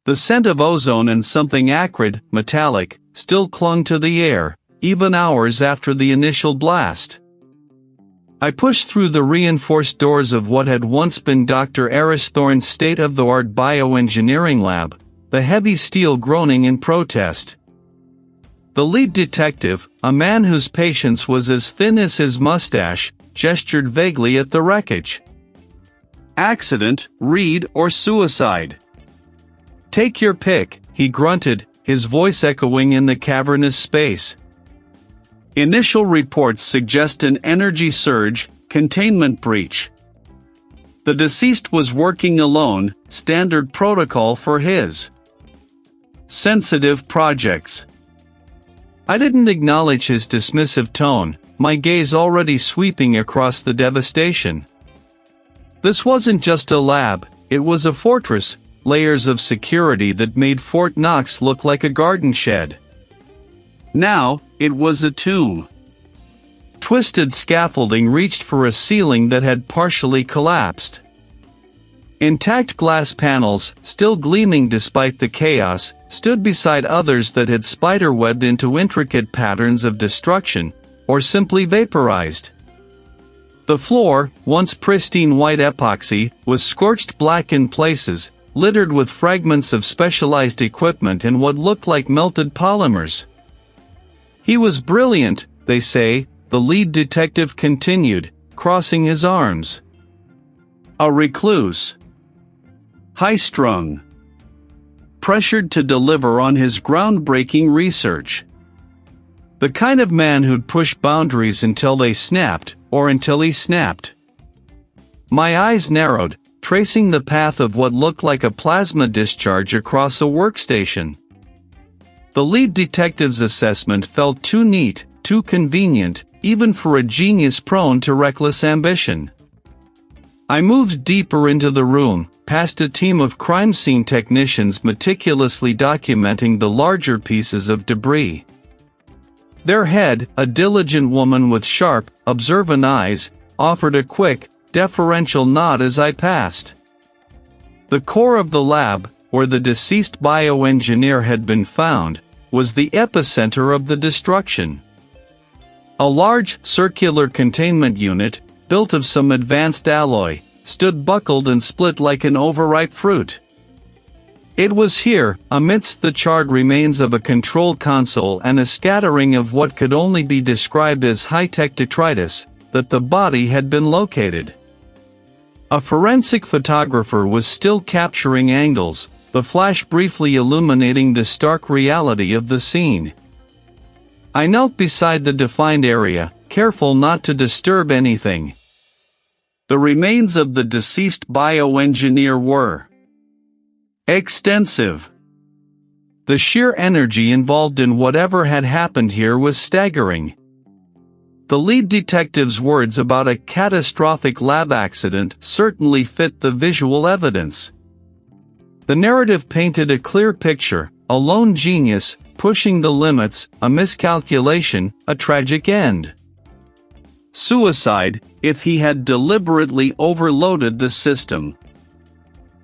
The scent of ozone and something acrid, metallic, still clung to the air, even hours after the initial blast. I pushed through the reinforced doors of what had once been Dr. Aris Thorne's state-of-the-art bioengineering lab, the heavy steel groaning in protest. The lead detective, a man whose patience was as thin as his mustache, gestured vaguely at the wreckage. "Accident, Reed, or suicide? Take your pick," he grunted, his voice echoing in the cavernous space. "Initial reports suggest an energy surge, containment breach. The deceased was working alone, standard protocol for his sensitive projects." I didn't acknowledge his dismissive tone, my gaze already sweeping across the devastation. This wasn't just a lab, it was a fortress, layers of security that made Fort Knox look like a garden shed. Now, it was a tomb. Twisted scaffolding reached for a ceiling that had partially collapsed. Intact glass panels, still gleaming despite the chaos, stood beside others that had spiderwebbed into intricate patterns of destruction, or simply vaporized. The floor, once pristine white epoxy, was scorched black in places, littered with fragments of specialized equipment and what looked like melted polymers. "He was brilliant, they say," the lead detective continued, crossing his arms. "A recluse. High-strung. Pressured to deliver on his groundbreaking research. The kind of man who'd push boundaries until they snapped, or until he snapped." My eyes narrowed, tracing the path of what looked like a plasma discharge across a workstation. The lead detective's assessment felt too neat, too convenient, even for a genius prone to reckless ambition. I moved deeper into the room, past a team of crime scene technicians meticulously documenting the larger pieces of debris. Their head, a diligent woman with sharp, observant eyes, offered a quick, deferential nod as I passed. The core of the lab, where the deceased bioengineer had been found, was the epicenter of the destruction. A large, circular containment unit, built of some advanced alloy, stood buckled and split like an overripe fruit. It was here, amidst the charred remains of a control console and a scattering of what could only be described as high-tech detritus, that the body had been located. A forensic photographer was still capturing angles, the flash briefly illuminating the stark reality of the scene. I knelt beside the defined area, careful not to disturb anything. The remains of the deceased bioengineer were extensive. The sheer energy involved in whatever had happened here was staggering. The lead detective's words about a catastrophic lab accident certainly fit the visual evidence. The narrative painted a clear picture, a lone genius, pushing the limits, a miscalculation, a tragic end. Suicide, if he had deliberately overloaded the system.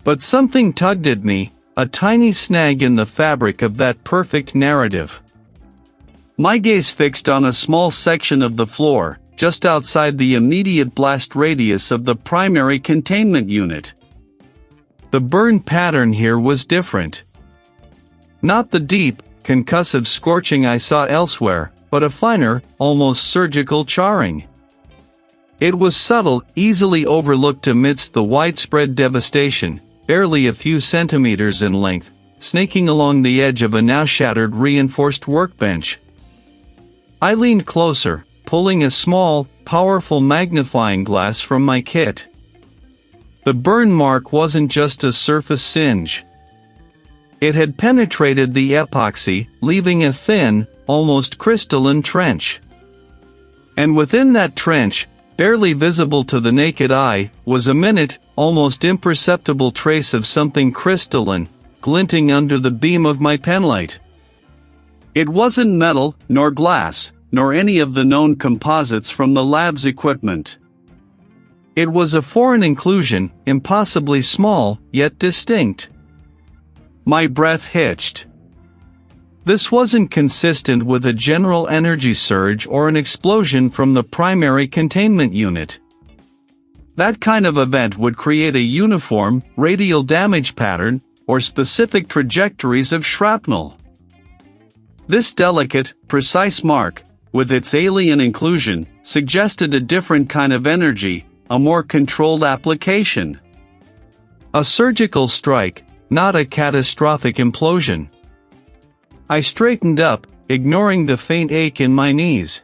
But something tugged at me, a tiny snag in the fabric of that perfect narrative. My gaze fixed on a small section of the floor, just outside the immediate blast radius of the primary containment unit. The burn pattern here was different. Not the deep, concussive scorching I saw elsewhere, but a finer, almost surgical charring. It was subtle, easily overlooked amidst the widespread devastation, barely a few centimeters in length, snaking along the edge of a now shattered reinforced workbench. I leaned closer, pulling a small, powerful magnifying glass from my kit. The burn mark wasn't just a surface singe. It had penetrated the epoxy, leaving a thin, almost crystalline trench. And within that trench, barely visible to the naked eye, was a minute, almost imperceptible trace of something crystalline, glinting under the beam of my penlight. It wasn't metal, nor glass, nor any of the known composites from the lab's equipment. It was a foreign inclusion, impossibly small, yet distinct. My breath hitched. This wasn't consistent with a general energy surge or an explosion from the primary containment unit. That kind of event would create a uniform, radial damage pattern, or specific trajectories of shrapnel. This delicate, precise mark, with its alien inclusion, suggested a different kind of energy, a more controlled application. A surgical strike, not a catastrophic implosion. I straightened up, ignoring the faint ache in my knees.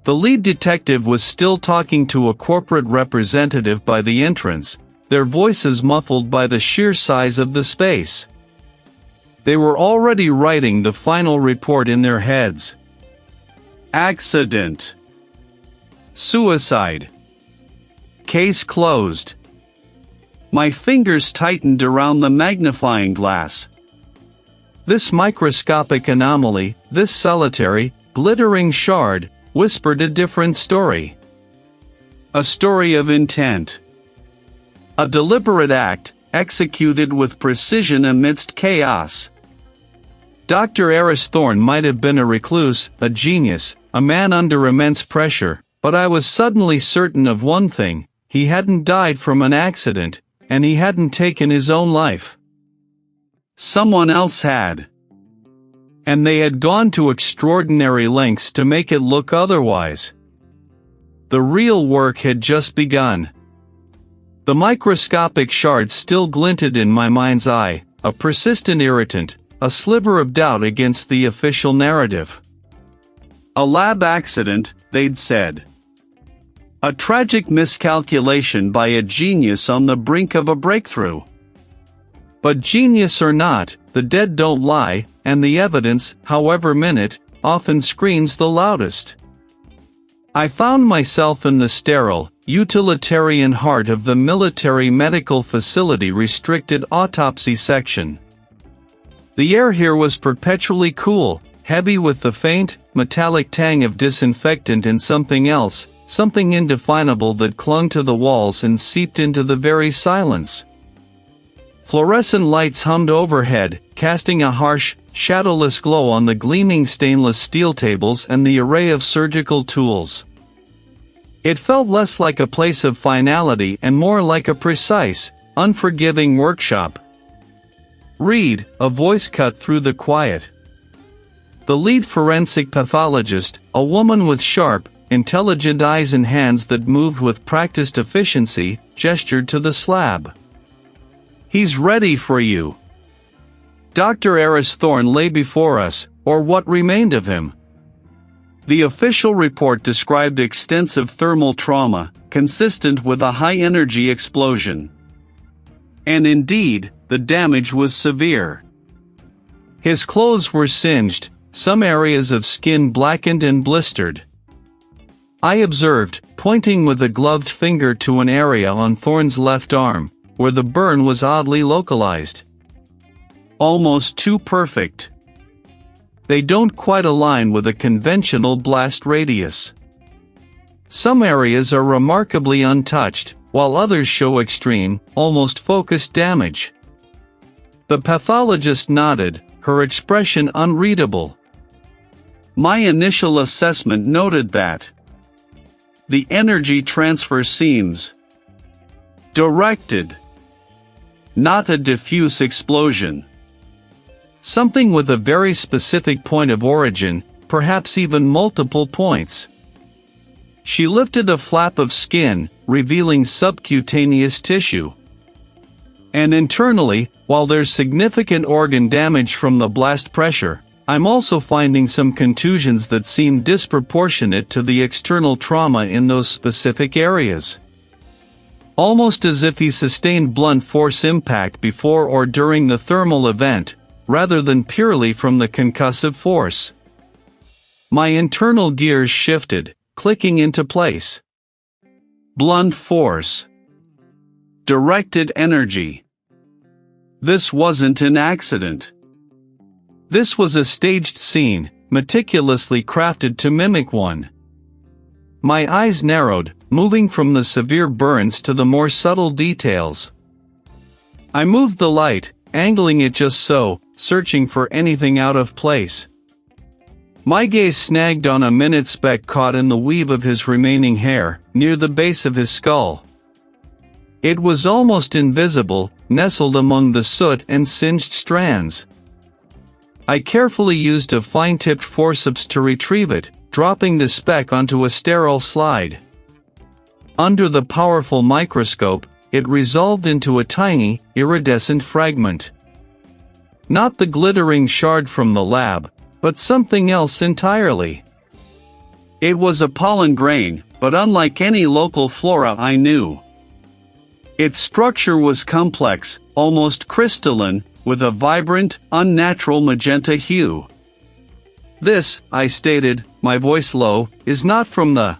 The lead detective was still talking to a corporate representative by the entrance, their voices muffled by the sheer size of the space. They were already writing the final report in their heads. Accident. Suicide. Case closed. My fingers tightened around the magnifying glass. This microscopic anomaly, this solitary, glittering shard, whispered a different story. A story of intent. A deliberate act, executed with precision amidst chaos. Dr. Aris Thorne might have been a recluse, a genius, a man under immense pressure, but I was suddenly certain of one thing: he hadn't died from an accident, and he hadn't taken his own life. Someone else had. And they had gone to extraordinary lengths to make it look otherwise. The real work had just begun. The microscopic shard still glinted in my mind's eye, a persistent irritant, a sliver of doubt against the official narrative. A lab accident, they'd said. A tragic miscalculation by a genius on the brink of a breakthrough. But genius or not, the dead don't lie, and the evidence, however minute, often screams the loudest. I found myself in the sterile, utilitarian heart of the military medical facility restricted autopsy section. The air here was perpetually cool, heavy with the faint, metallic tang of disinfectant and something else, something indefinable that clung to the walls and seeped into the very silence. Fluorescent lights hummed overhead, casting a harsh, shadowless glow on the gleaming stainless steel tables and the array of surgical tools. It felt less like a place of finality and more like a precise, unforgiving workshop. "Read," a voice cut through the quiet. The lead forensic pathologist, a woman with sharp, intelligent eyes and hands that moved with practiced efficiency, gestured to the slab. "He's ready for you." Dr. Aris Thorne lay before us, or what remained of him. The official report described extensive thermal trauma, consistent with a high-energy explosion. And indeed, the damage was severe. His clothes were singed, some areas of skin blackened and blistered. I observed, pointing with a gloved finger to an area on Thorne's left arm, where the burn was oddly localized. Almost too perfect. They don't quite align with a conventional blast radius. Some areas are remarkably untouched, while others show extreme, almost focused damage. The pathologist nodded, her expression unreadable. My initial assessment noted that the energy transfer seems directed, not a diffuse explosion. Something with a very specific point of origin, perhaps even multiple points. She lifted a flap of skin, revealing subcutaneous tissue. And internally, while there's significant organ damage from the blast pressure, I'm also finding some contusions that seem disproportionate to the external trauma in those specific areas. Almost as if he sustained blunt force impact before or during the thermal event, rather than purely from the concussive force. My internal gears shifted, clicking into place. Blunt force. Directed energy. This wasn't an accident. This was a staged scene, meticulously crafted to mimic one. My eyes narrowed, moving from the severe burns to the more subtle details. I moved the light, angling it just so, searching for anything out of place. My gaze snagged on a minute speck caught in the weave of his remaining hair, near the base of his skull. It was almost invisible, nestled among the soot and singed strands. I carefully used a fine-tipped forceps to retrieve it, dropping the speck onto a sterile slide. Under the powerful microscope, it resolved into a tiny, iridescent fragment. Not the glittering shard from the lab, but something else entirely. It was a pollen grain, but unlike any local flora I knew. Its structure was complex, almost crystalline, with a vibrant, unnatural magenta hue. "This," I stated, my voice low, "is not from the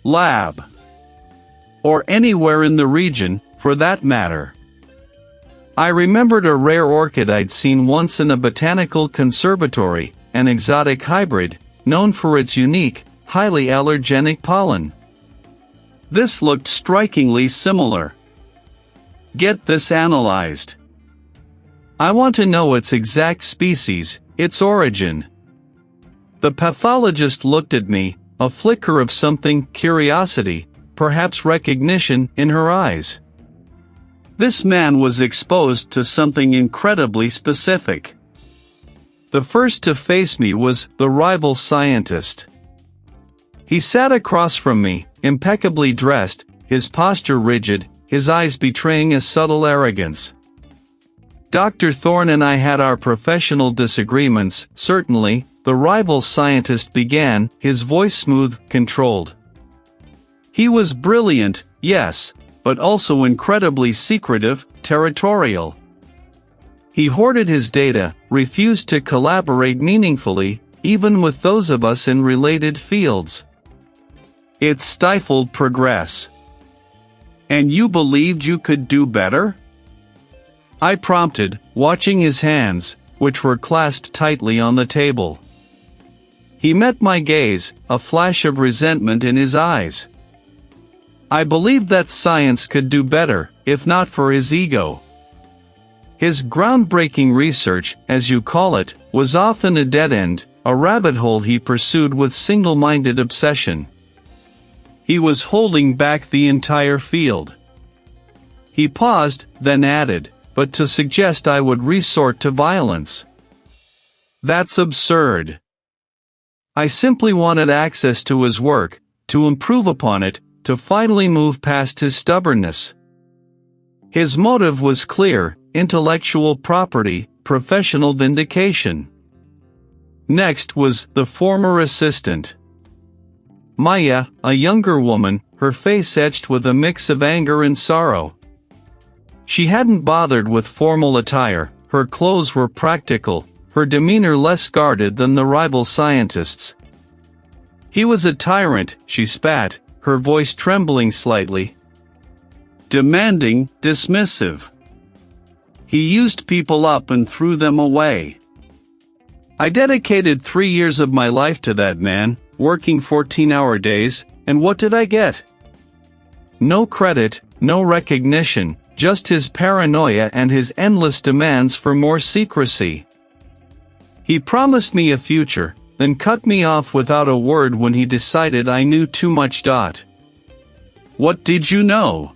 lab. Or anywhere in the region, for that matter." I remembered a rare orchid I'd seen once in a botanical conservatory, an exotic hybrid, known for its unique, highly allergenic pollen. This looked strikingly similar. "Get this analyzed. I want to know its exact species, its origin." The pathologist looked at me, a flicker of something, curiosity, perhaps recognition, in her eyes. This man was exposed to something incredibly specific. The first to face me was the rival scientist. He sat across from me, impeccably dressed, his posture rigid, his eyes betraying a subtle arrogance. Dr. Thorne and I had our professional disagreements, certainly, the rival scientist began, his voice smooth, controlled. He was brilliant, yes, but also incredibly secretive, territorial. He hoarded his data, refused to collaborate meaningfully, even with those of us in related fields. It stifled progress. "And you believed you could do better?" I prompted, watching his hands, which were clasped tightly on the table. He met my gaze, a flash of resentment in his eyes. I believed that science could do better, if not for his ego. His groundbreaking research, as you call it, was often a dead end, a rabbit hole he pursued with single-minded obsession. He was holding back the entire field. He paused, then added, "But to suggest I would resort to violence. That's absurd. I simply wanted access to his work, to improve upon it, to finally move past his stubbornness." His motive was clear: intellectual property, professional vindication. Next was the former assistant. Maya, a younger woman, her face etched with a mix of anger and sorrow. She hadn't bothered with formal attire, her clothes were practical, her demeanor less guarded than the rival scientist's. "He was a tyrant," she spat, her voice trembling slightly. "Demanding, dismissive. He used people up and threw them away. I dedicated 3 years of my life to that man, working 14-hour days, and what did I get? No credit, no recognition, just his paranoia and his endless demands for more secrecy. He promised me a future, then cut me off without a word when he decided I knew too much. What did you know?"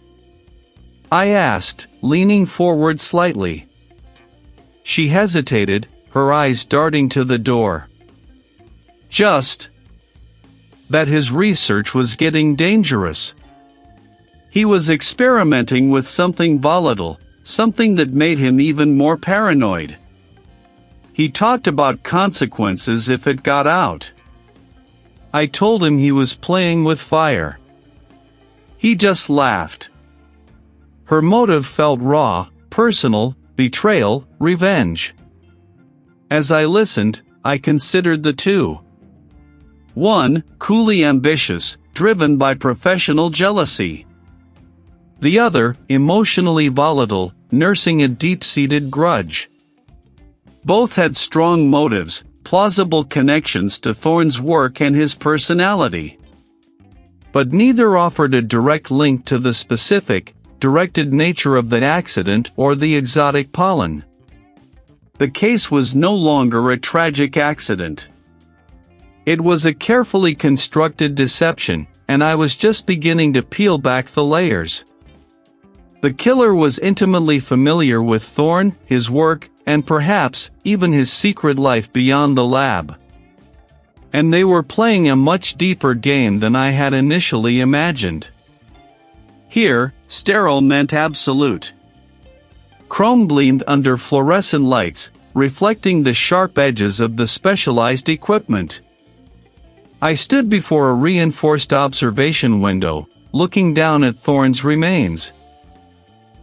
I asked, leaning forward slightly. She hesitated, her eyes darting to the door. "Just that his research was getting dangerous. He was experimenting with something volatile, something that made him even more paranoid. He talked about consequences if it got out. I told him he was playing with fire. He just laughed." Her motive felt raw, personal, betrayal, revenge. As I listened, I considered the two. One, coolly ambitious, driven by professional jealousy. The other, emotionally volatile, nursing a deep-seated grudge. Both had strong motives, plausible connections to Thorne's work and his personality. But neither offered a direct link to the specific, directed nature of the accident or the exotic pollen. The case was no longer a tragic accident. It was a carefully constructed deception, and I was just beginning to peel back the layers. The killer was intimately familiar with Thorne, his work, and perhaps even his secret life beyond the lab. And they were playing a much deeper game than I had initially imagined. Here, sterile meant absolute. Chrome gleamed under fluorescent lights, reflecting the sharp edges of the specialized equipment. I stood before a reinforced observation window, looking down at Thorne's remains.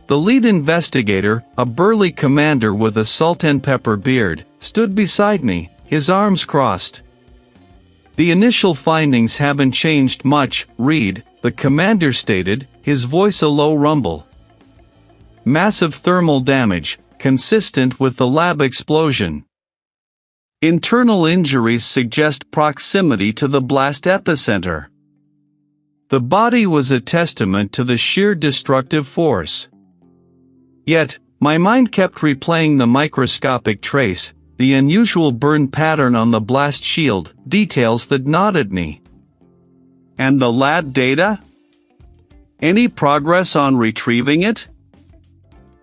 The lead investigator, a burly commander with a salt and pepper beard, stood beside me, his arms crossed. "The initial findings haven't changed much, Reed," the commander stated, his voice a low rumble. "Massive thermal damage, consistent with the lab explosion. Internal injuries suggest proximity to the blast epicenter. The body was a testament to the sheer destructive force." Yet, my mind kept replaying the microscopic trace, the unusual burn pattern on the blast shield, details that gnawed at me. And the lab data? Any progress on retrieving it?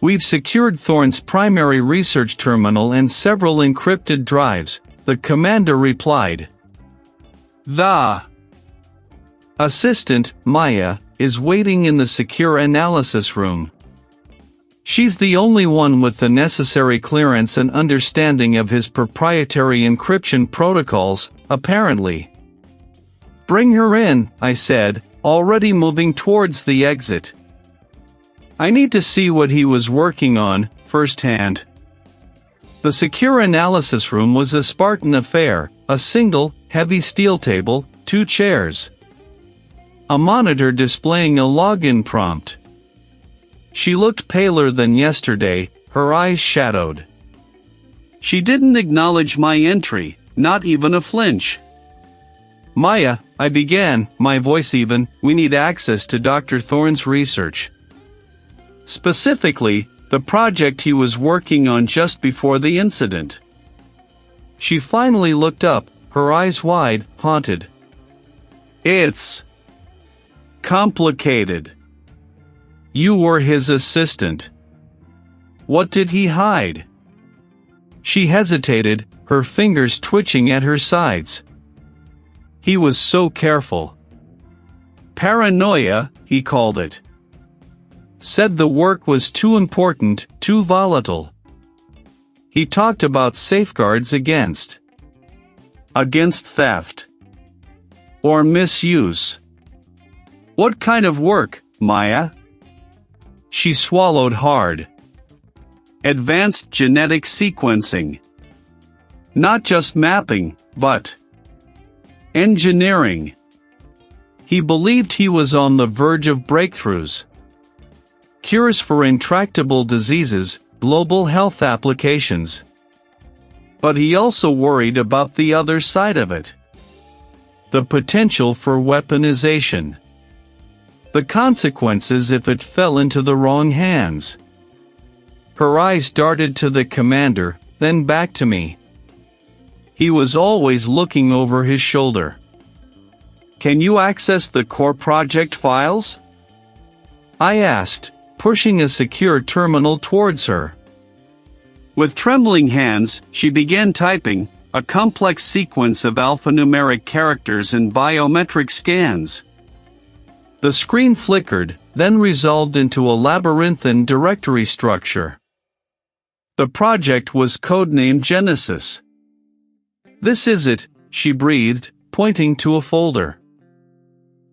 "We've secured Thorne's primary research terminal and several encrypted drives," the commander replied. "The assistant, Maya, is waiting in the secure analysis room. She's the only one with the necessary clearance and understanding of his proprietary encryption protocols, apparently." "Bring her in," I said, already moving towards the exit. I need to see what he was working on, firsthand. The secure analysis room was a Spartan affair, a single, heavy steel table, 2 chairs. A monitor displaying a login prompt. She looked paler than yesterday, her eyes shadowed. She didn't acknowledge my entry, not even a flinch. "Maya," I began, my voice even, "we need access to Dr. Thorne's research. Specifically, the project he was working on just before the incident." She finally looked up, her eyes wide, haunted. "It's complicated. You were his assistant. What did he hide?" She hesitated, her fingers twitching at her sides. "He was so careful. Paranoia, he called it. Said the work was too important, too volatile. He talked about safeguards against theft. Or misuse." "What kind of work, Maya?" She swallowed hard. "Advanced genetic sequencing. Not just mapping, but engineering." He believed he was on the verge of breakthroughs. Cures for intractable diseases, global health applications. But he also worried about the other side of it. The potential for weaponization. The consequences if it fell into the wrong hands. Her eyes darted to the commander, then back to me. He was always looking over his shoulder. "Can you access the core project files?" I asked, pushing a secure terminal towards her. With trembling hands, she began typing, a complex sequence of alphanumeric characters and biometric scans. The screen flickered, then resolved into a labyrinthine directory structure. The project was codenamed Genesis. "This is it," she breathed, pointing to a folder.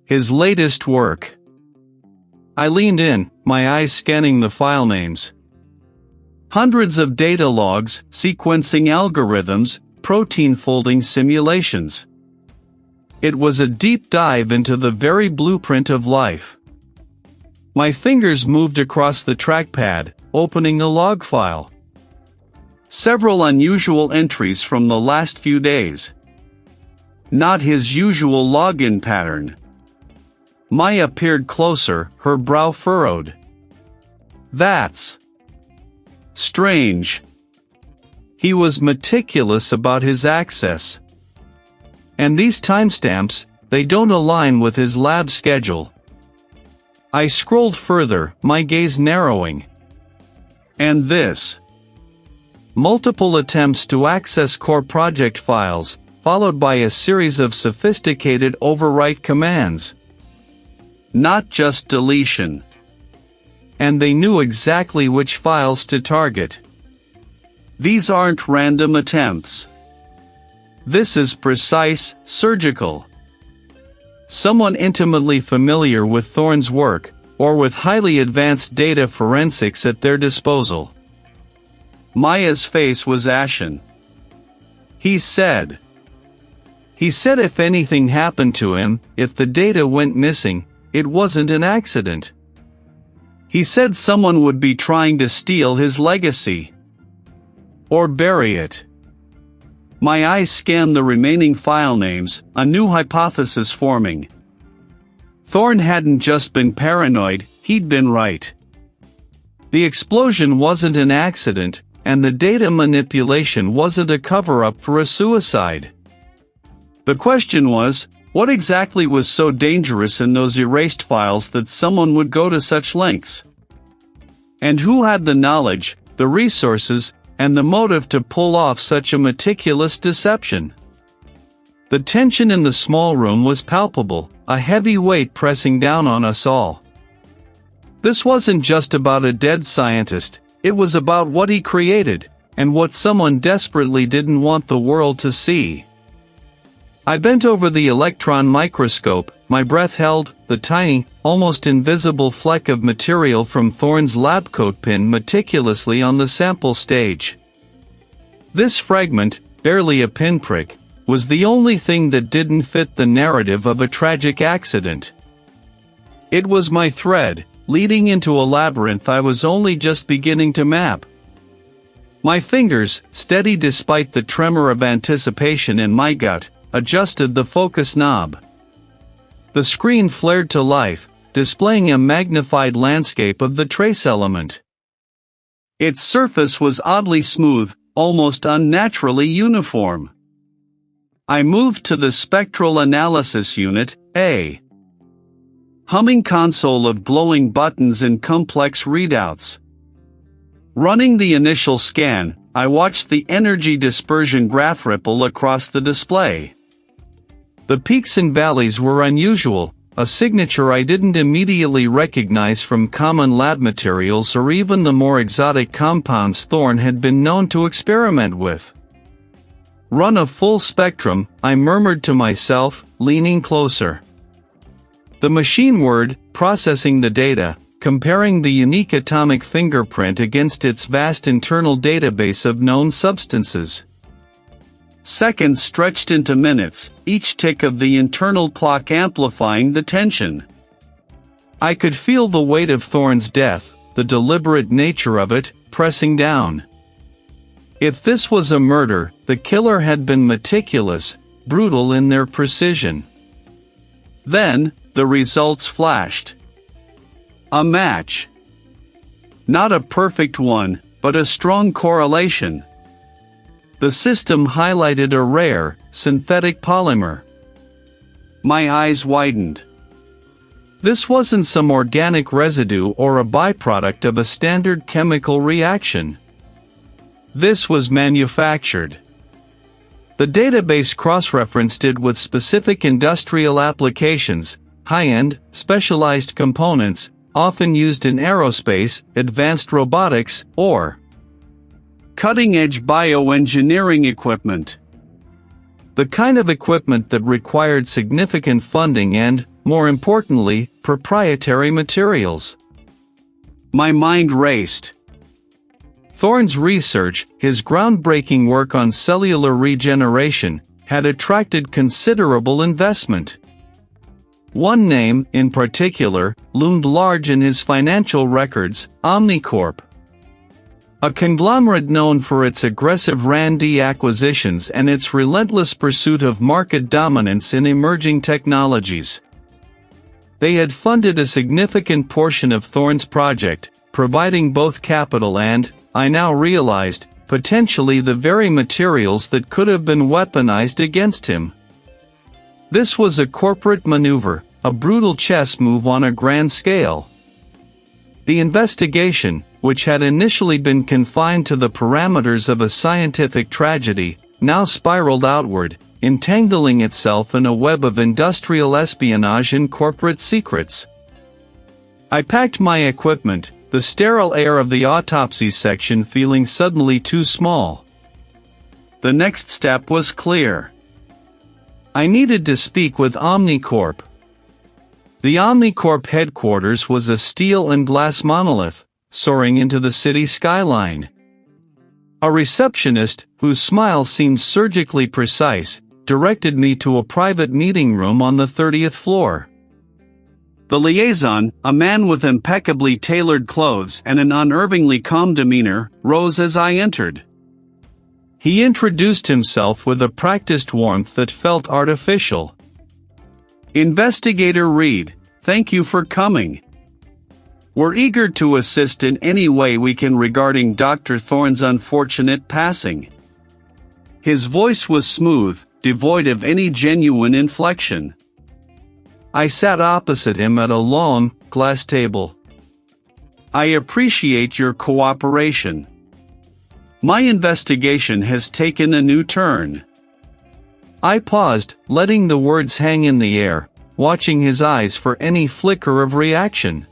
"His latest work." I leaned in, my eyes scanning the file names. Hundreds of data logs, sequencing algorithms, protein folding simulations. It was a deep dive into the very blueprint of life. My fingers moved across the trackpad, opening a log file. Several unusual entries from the last few days. Not his usual login pattern. Maya peered closer, her brow furrowed. That's strange. He was meticulous about his access. And these timestamps, they don't align with his lab schedule. I scrolled further, my gaze narrowing. And this. Multiple attempts to access core project files, followed by a series of sophisticated overwrite commands. Not just deletion. And they knew exactly which files to target. These aren't random attempts. This is precise, surgical. Someone intimately familiar with Thorne's work, or with highly advanced data forensics at their disposal. Maya's face was ashen. He said if anything happened to him, if the data went missing, it wasn't an accident. He said someone would be trying to steal his legacy. Or bury it. My eyes scanned the remaining file names, a new hypothesis forming. Thorne hadn't just been paranoid, he'd been right. The explosion wasn't an accident, and the data manipulation wasn't a cover-up for a suicide. The question was, what exactly was so dangerous in those erased files that someone would go to such lengths? And who had the knowledge, the resources, and the motive to pull off such a meticulous deception? The tension in the small room was palpable, a heavy weight pressing down on us all. This wasn't just about a dead scientist, it was about what he created, and what someone desperately didn't want the world to see. I bent over the electron microscope, my breath held, the tiny, almost invisible fleck of material from Thorne's lab coat pinned meticulously on the sample stage. This fragment, barely a pinprick, was the only thing that didn't fit the narrative of a tragic accident. It was my thread, leading into a labyrinth I was only just beginning to map. My fingers, steady despite the tremor of anticipation in my gut, adjusted the focus knob. The screen flared to life, displaying a magnified landscape of the trace element. Its surface was oddly smooth, almost unnaturally uniform. I moved to the Spectral Analysis Unit, a humming console of glowing buttons and complex readouts. Running the initial scan, I watched the energy dispersion graph ripple across the display. The peaks and valleys were unusual, a signature I didn't immediately recognize from common lab materials or even the more exotic compounds Thorne had been known to experiment with. Run a full spectrum, I murmured to myself, leaning closer. The machine word, processing the data, comparing the unique atomic fingerprint against its vast internal database of known substances. Seconds stretched into minutes, each tick of the internal clock amplifying the tension. I could feel the weight of Thorne's death, the deliberate nature of it, pressing down. If this was a murder, the killer had been meticulous, brutal in their precision. Then, the results flashed. A match. Not a perfect one, but a strong correlation. The system highlighted a rare, synthetic polymer. My eyes widened. This wasn't some organic residue or a byproduct of a standard chemical reaction. This was manufactured. The database cross-referenced it with specific industrial applications, high-end, specialized components, often used in aerospace, advanced robotics, or cutting-edge bioengineering equipment. The kind of equipment that required significant funding and, more importantly, proprietary materials. My mind raced. Thorne's research, his groundbreaking work on cellular regeneration, had attracted considerable investment. One name, in particular, loomed large in his financial records, Omnicorp. A conglomerate known for its aggressive R&D acquisitions and its relentless pursuit of market dominance in emerging technologies. They had funded a significant portion of Thorne's project, providing both capital and, I now realized, potentially the very materials that could have been weaponized against him. This was a corporate maneuver, a brutal chess move on a grand scale. The investigation, which had initially been confined to the parameters of a scientific tragedy, now spiraled outward, entangling itself in a web of industrial espionage and corporate secrets. I packed my equipment, the sterile air of the autopsy section feeling suddenly too small. The next step was clear. I needed to speak with Omnicorp. The Omnicorp headquarters was a steel and glass monolith, soaring into the city skyline. A receptionist, whose smile seemed surgically precise, directed me to a private meeting room on the 30th floor. The liaison, a man with impeccably tailored clothes and an unnervingly calm demeanor, rose as I entered. He introduced himself with a practiced warmth that felt artificial. Investigator Reed, thank you for coming. We're eager to assist in any way we can regarding Dr. Thorne's unfortunate passing. His voice was smooth, devoid of any genuine inflection. I sat opposite him at a long, glass table. I appreciate your cooperation. My investigation has taken a new turn. I paused, letting the words hang in the air, watching his eyes for any flicker of reaction.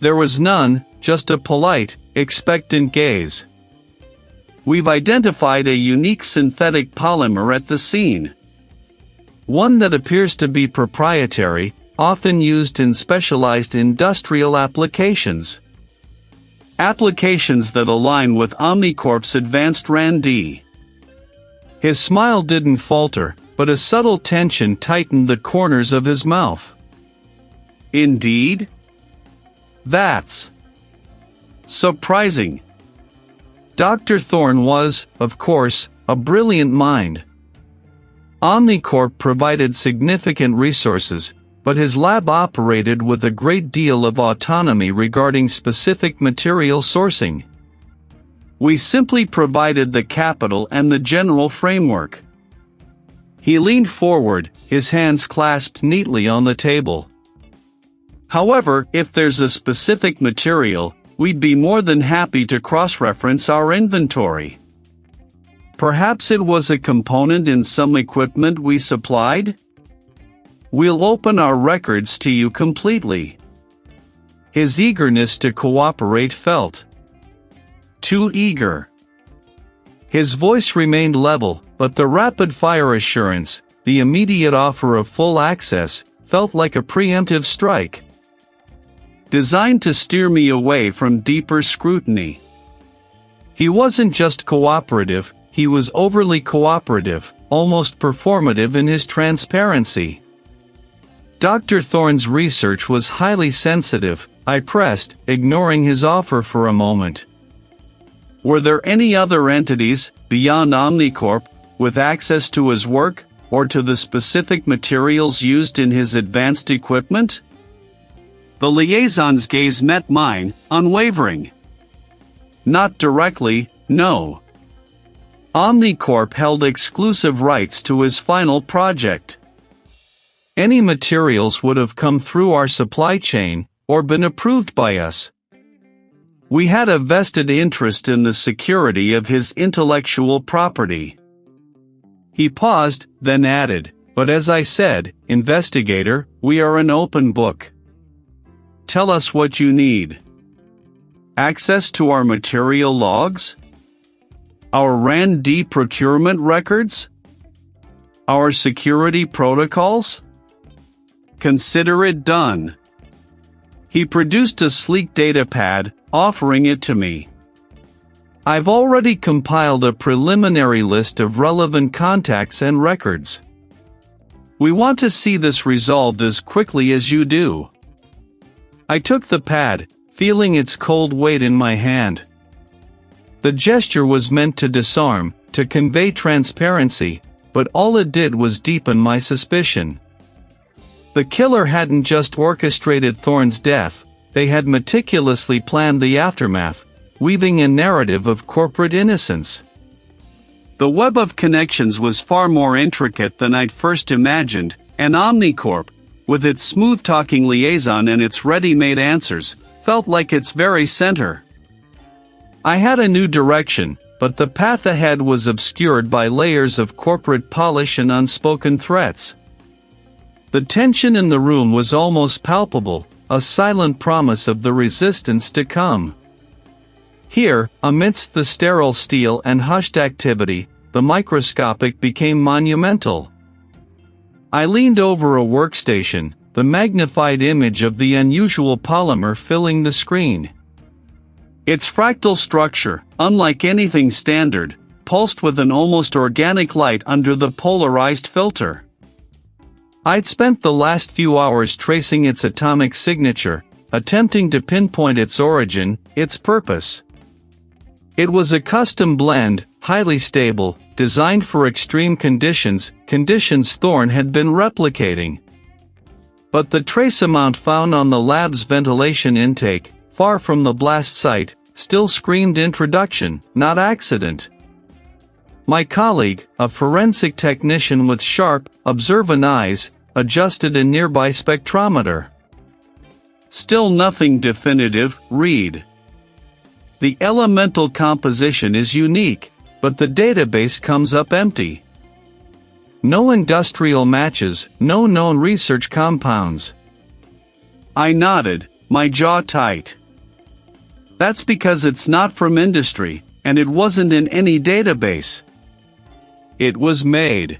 There was none, just a polite, expectant gaze. We've identified a unique synthetic polymer at the scene. One that appears to be proprietary, often used in specialized industrial applications. Applications that align with Omnicorp's advanced R&D. His smile didn't falter, but a subtle tension tightened the corners of his mouth. Indeed? That's surprising. Dr. Thorne was, of course, a brilliant mind. Omnicorp provided significant resources, but his lab operated with a great deal of autonomy regarding specific material sourcing. We simply provided the capital and the general framework. He leaned forward, his hands clasped neatly on the table. However, if there's a specific material, we'd be more than happy to cross-reference our inventory. Perhaps it was a component in some equipment we supplied? We'll open our records to you completely. His eagerness to cooperate felt too eager. His voice remained level, but the rapid-fire assurance, the immediate offer of full access, felt like a preemptive strike. Designed to steer me away from deeper scrutiny. He wasn't just cooperative, he was overly cooperative, almost performative in his transparency. Dr. Thorne's research was highly sensitive, I pressed, ignoring his offer for a moment. Were there any other entities, beyond Omnicorp, with access to his work, or to the specific materials used in his advanced equipment? The liaison's gaze met mine, unwavering. Not directly, no. Omnicorp held exclusive rights to his final project. Any materials would have come through our supply chain, or been approved by us. We had a vested interest in the security of his intellectual property. He paused, then added, but as I said, investigator, we are an open book. Tell us what you need. Access to our material logs? Our R&D procurement records? Our security protocols? Consider it done. He produced a sleek data pad, offering it to me. I've already compiled a preliminary list of relevant contacts and records. We want to see this resolved as quickly as you do. I took the pad, feeling its cold weight in my hand. The gesture was meant to disarm, to convey transparency, but all it did was deepen my suspicion. The killer hadn't just orchestrated Thorne's death, they had meticulously planned the aftermath, weaving a narrative of corporate innocence. The web of connections was far more intricate than I'd first imagined, and Omnicorp, with its smooth-talking liaison and its ready-made answers, felt like its very center. I had a new direction, but the path ahead was obscured by layers of corporate polish and unspoken threats. The tension in the room was almost palpable, a silent promise of the resistance to come. Here, amidst the sterile steel and hushed activity, the microscopic became monumental. I leaned over a workstation, the magnified image of the unusual polymer filling the screen. Its fractal structure, unlike anything standard, pulsed with an almost organic light under the polarized filter. I'd spent the last few hours tracing its atomic signature, attempting to pinpoint its origin, its purpose. It was a custom blend, highly stable, designed for extreme conditions Thorne had been replicating. But the trace amount found on the lab's ventilation intake, far from the blast site, still screamed introduction, not accident. My colleague, a forensic technician with sharp, observant eyes, adjusted a nearby spectrometer. Still nothing definitive, read. The elemental composition is unique, but the database comes up empty. No industrial matches, no known research compounds. I nodded, my jaw tight. That's because it's not from industry, and it wasn't in any database. It was made.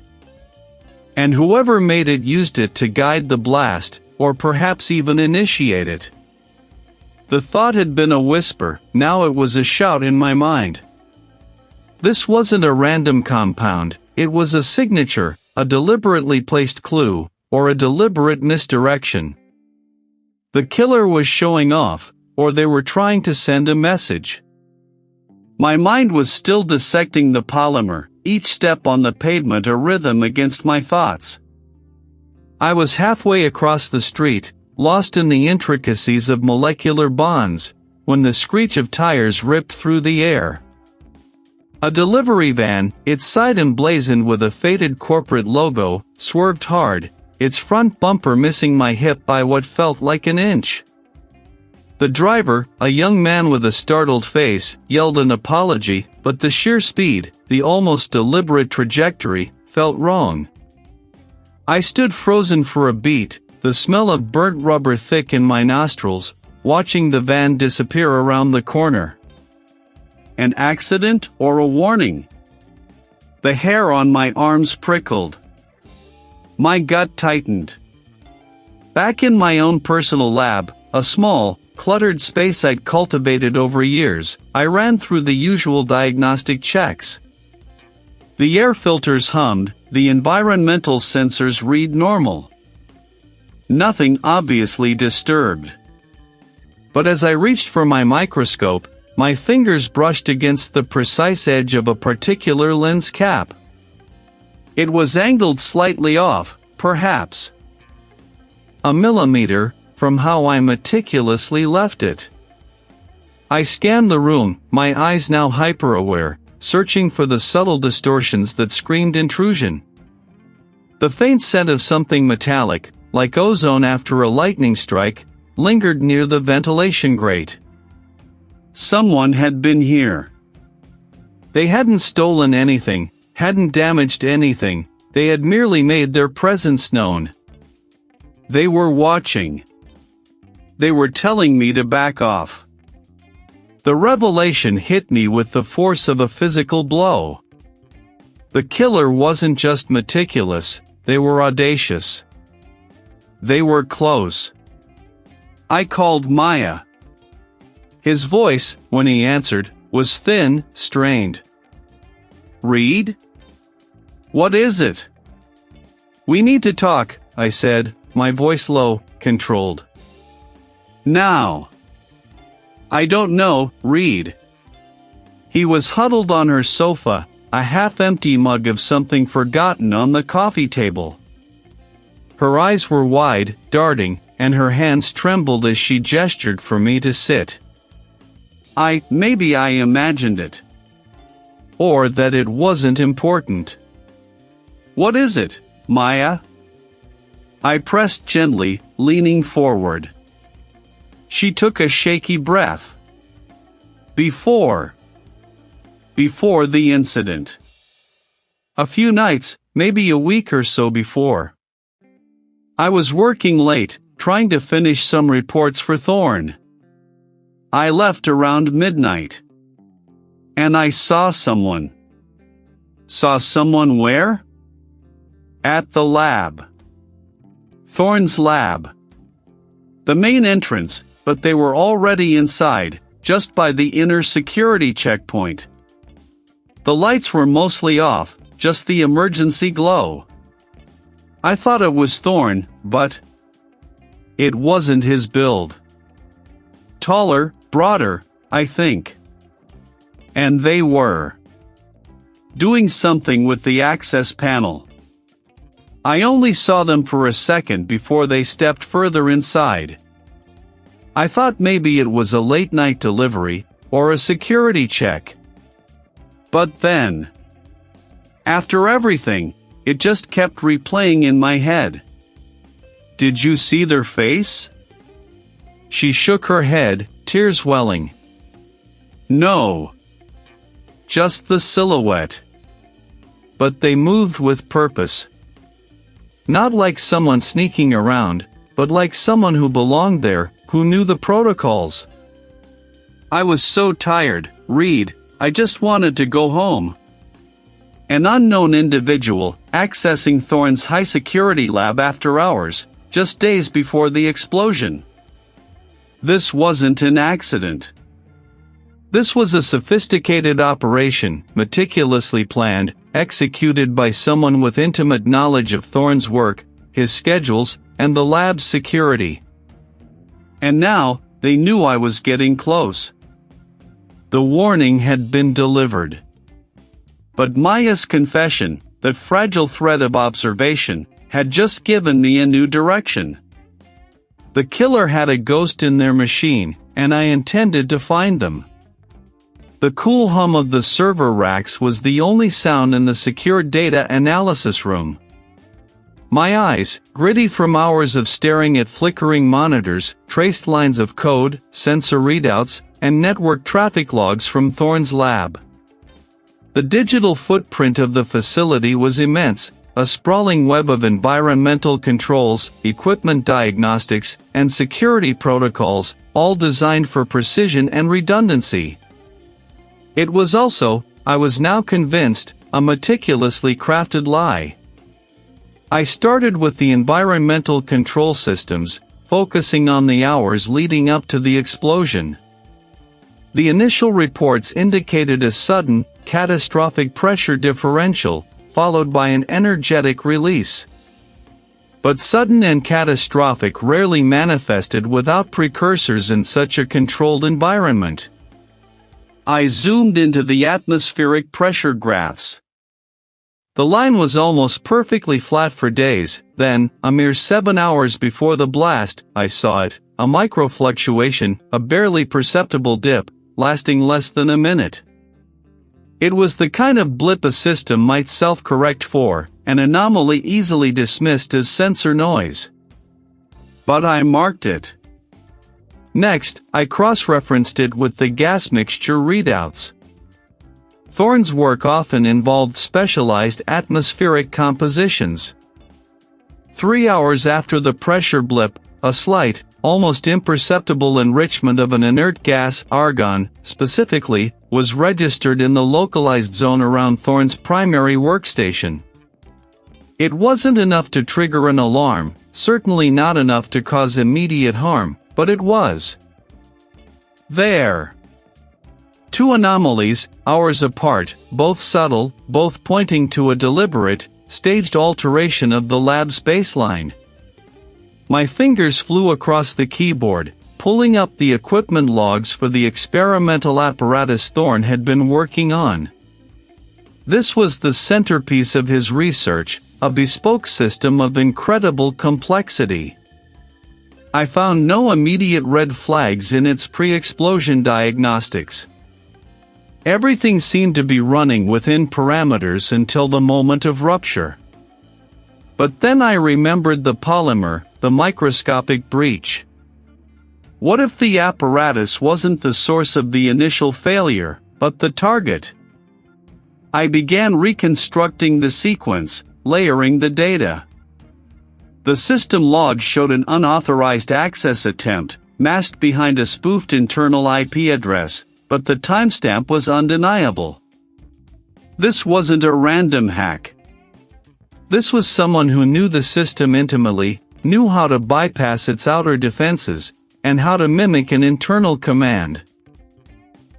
And whoever made it used it to guide the blast, or perhaps even initiate it. The thought had been a whisper, now it was a shout in my mind. This wasn't a random compound, it was a signature, a deliberately placed clue, or a deliberate misdirection. The killer was showing off, or they were trying to send a message. My mind was still dissecting the polymer, each step on the pavement a rhythm against my thoughts. I was halfway across the street, lost in the intricacies of molecular bonds, when the screech of tires ripped through the air. A delivery van, its side emblazoned with a faded corporate logo, swerved hard, its front bumper missing my hip by what felt like an inch. The driver, a young man with a startled face, yelled an apology, but the sheer speed, the almost deliberate trajectory, felt wrong. I stood frozen for a beat, the smell of burnt rubber thick in my nostrils, watching the van disappear around the corner. An accident or a warning? The hair on my arms prickled. My gut tightened. Back in my own personal lab, a small, cluttered space I'd cultivated over years, I ran through the usual diagnostic checks. The air filters hummed, the environmental sensors read normal. Nothing obviously disturbed. But as I reached for my microscope, my fingers brushed against the precise edge of a particular lens cap. It was angled slightly off, perhaps a millimeter, from how I meticulously left it. I scanned the room, my eyes now hyper-aware, searching for the subtle distortions that screamed intrusion. The faint scent of something metallic, like ozone after a lightning strike, lingered near the ventilation grate. Someone had been here. They hadn't stolen anything, hadn't damaged anything, they had merely made their presence known. They were watching. They were telling me to back off. The revelation hit me with the force of a physical blow. The killer wasn't just meticulous, they were audacious. They were close. I called Maya. His voice, when he answered, was thin, strained. Reed? What is it? We need to talk, I said, my voice low, controlled. Now. I don't know, Reed. He was huddled on her sofa, a half-empty mug of something forgotten on the coffee table. Her eyes were wide, darting, and her hands trembled as she gestured for me to sit. Maybe I imagined it. Or that it wasn't important. What is it, Maya? I pressed gently, leaning forward. She took a shaky breath. Before the incident. A few nights, maybe a week or so before. I was working late, trying to finish some reports for Thorne. I left around midnight. And I saw someone. Saw someone where? At the lab. Thorne's lab. The main entrance, but they were already inside, just by the inner security checkpoint. The lights were mostly off, just the emergency glow. I thought it was Thorne, but it wasn't his build. Taller, broader, I think. And they were doing something with the access panel. I only saw them for a second before they stepped further inside. I thought maybe it was a late-night delivery, or a security check. But then, after everything, it just kept replaying in my head. Did you see their face? She shook her head, tears welling. No. Just the silhouette. But they moved with purpose. Not like someone sneaking around, but like someone who belonged there, who knew the protocols. I was so tired, Reed, I just wanted to go home. An unknown individual, accessing Thorne's high-security lab after hours, just days before the explosion. This wasn't an accident. This was a sophisticated operation, meticulously planned, executed by someone with intimate knowledge of Thorne's work, his schedules, and the lab's security. And now, they knew I was getting close. The warning had been delivered. But Maya's confession, that fragile thread of observation, had just given me a new direction. The killer had a ghost in their machine, and I intended to find them. The cool hum of the server racks was the only sound in the secure data analysis room. My eyes, gritty from hours of staring at flickering monitors, traced lines of code, sensor readouts, and network traffic logs from Thorne's lab. The digital footprint of the facility was immense, a sprawling web of environmental controls, equipment diagnostics, and security protocols, all designed for precision and redundancy. It was also, I was now convinced, a meticulously crafted lie. I started with the environmental control systems, focusing on the hours leading up to the explosion. The initial reports indicated a sudden, catastrophic pressure differential, followed by an energetic release. But sudden and catastrophic rarely manifested without precursors in such a controlled environment. I zoomed into the atmospheric pressure graphs. The line was almost perfectly flat for days, then, a mere 7 hours before the blast, I saw it, a microfluctuation, a barely perceptible dip, lasting less than a minute. It was the kind of blip a system might self-correct for, an anomaly easily dismissed as sensor noise. But I marked it. Next, I cross-referenced it with the gas mixture readouts. Thorne's work often involved specialized atmospheric compositions. 3 hours after the pressure blip, a slight, almost imperceptible enrichment of an inert gas, argon, specifically, was registered in the localized zone around Thorne's primary workstation. It wasn't enough to trigger an alarm, certainly not enough to cause immediate harm, but it was there. 2 anomalies, hours apart, both subtle, both pointing to a deliberate, staged alteration of the lab's baseline. My fingers flew across the keyboard, pulling up the equipment logs for the experimental apparatus Thorne had been working on. This was the centerpiece of his research, a bespoke system of incredible complexity. I found no immediate red flags in its pre-explosion diagnostics. Everything seemed to be running within parameters until the moment of rupture. But then I remembered the polymer, the microscopic breach. What if the apparatus wasn't the source of the initial failure, but the target? I began reconstructing the sequence, layering the data. The system log showed an unauthorized access attempt, masked behind a spoofed internal IP address, but the timestamp was undeniable. This wasn't a random hack. This was someone who knew the system intimately, knew how to bypass its outer defenses, and how to mimic an internal command.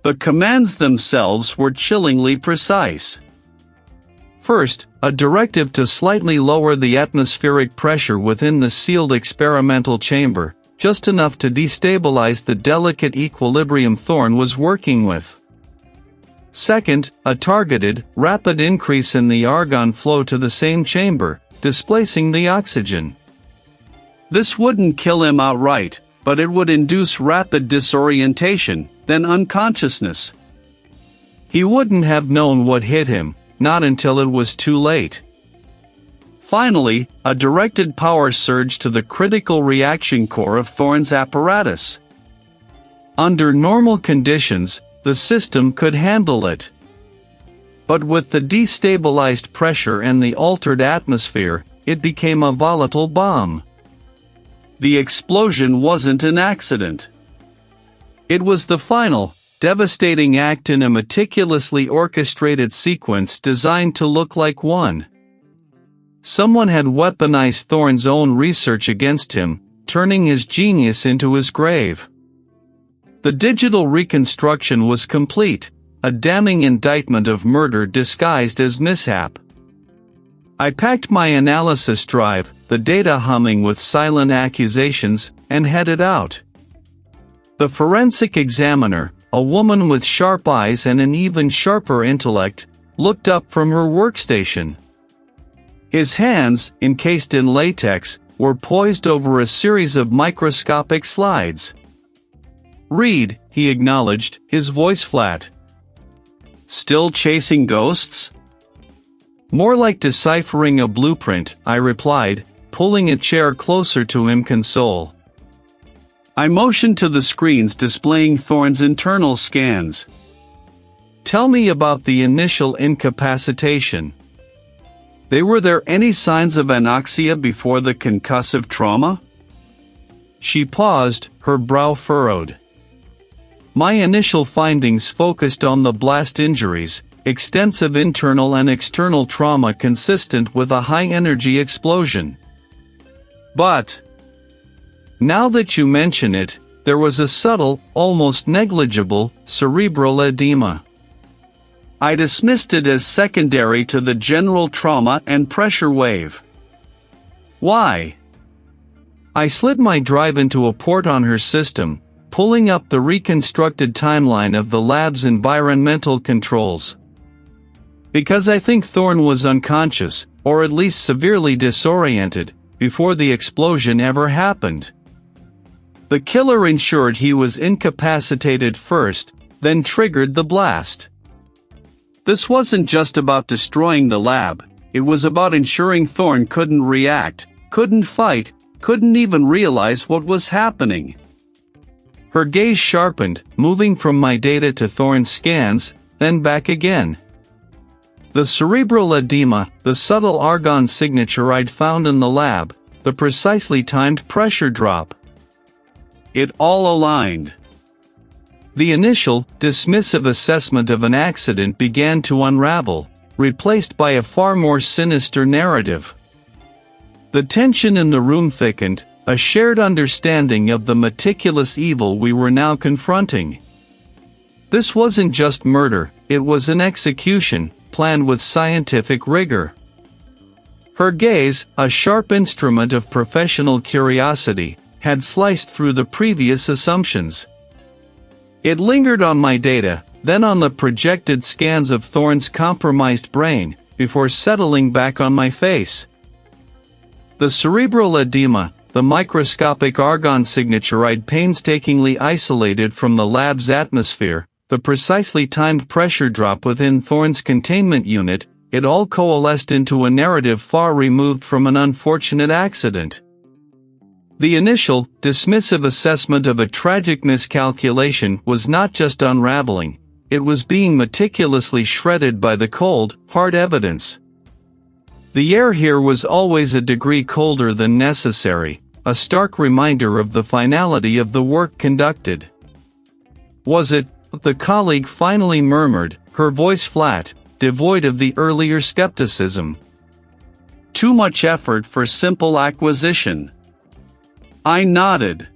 The commands themselves were chillingly precise. First, a directive to slightly lower the atmospheric pressure within the sealed experimental chamber, just enough to destabilize the delicate equilibrium Thorne was working with. Second, a targeted, rapid increase in the argon flow to the same chamber, displacing the oxygen. This wouldn't kill him outright, but it would induce rapid disorientation, then unconsciousness. He wouldn't have known what hit him, not until it was too late. Finally, a directed power surge to the critical reaction core of Thorne's apparatus. Under normal conditions, the system could handle it. But with the destabilized pressure and the altered atmosphere, it became a volatile bomb. The explosion wasn't an accident. It was the final, devastating act in a meticulously orchestrated sequence designed to look like one. Someone had weaponized Thorne's own research against him, turning his genius into his grave. The digital reconstruction was complete, a damning indictment of murder disguised as mishap. I packed my analysis drive, the data humming with silent accusations, and headed out. The forensic examiner, a woman with sharp eyes and an even sharper intellect, looked up from her workstation. His hands, encased in latex, were poised over a series of microscopic slides. "Read," he acknowledged, his voice flat. "Still chasing ghosts?" "More like deciphering a blueprint," I replied, pulling a chair closer to him console. I motioned to the screens displaying Thorne's internal scans. "Tell me about the initial incapacitation. Were there any signs of anoxia before the concussive trauma?" She paused, her brow furrowed. "My initial findings focused on the blast injuries, extensive internal and external trauma consistent with a high-energy explosion. But now that you mention it, there was a subtle, almost negligible, cerebral edema. I dismissed it as secondary to the general trauma and pressure wave." "Why?" I slid my drive into a port on her system, pulling up the reconstructed timeline of the lab's environmental controls. "Because I think Thorne was unconscious, or at least severely disoriented, before the explosion ever happened. The killer ensured he was incapacitated first, then triggered the blast. This wasn't just about destroying the lab, it was about ensuring Thorne couldn't react, couldn't fight, couldn't even realize what was happening." Her gaze sharpened, moving from my data to Thorne's scans, then back again. The cerebral edema, the subtle argon signature I'd found in the lab, the precisely timed pressure drop. It all aligned. The initial, dismissive assessment of an accident began to unravel, replaced by a far more sinister narrative. The tension in the room thickened, a shared understanding of the meticulous evil we were now confronting. This wasn't just murder, it was an execution, planned with scientific rigor. Her gaze, a sharp instrument of professional curiosity, had sliced through the previous assumptions. It lingered on my data, then on the projected scans of Thorne's compromised brain, before settling back on my face. The cerebral edema, the microscopic argon signature I'd painstakingly isolated from the lab's atmosphere, the precisely timed pressure drop within Thorne's containment unit, it all coalesced into a narrative far removed from an unfortunate accident. The initial, dismissive assessment of a tragic miscalculation was not just unraveling, it was being meticulously shredded by the cold, hard evidence. The air here was always a degree colder than necessary, a stark reminder of the finality of the work conducted. Was it? The colleague finally murmured, her voice flat, devoid of the earlier skepticism. Too much effort for simple acquisition. I nodded,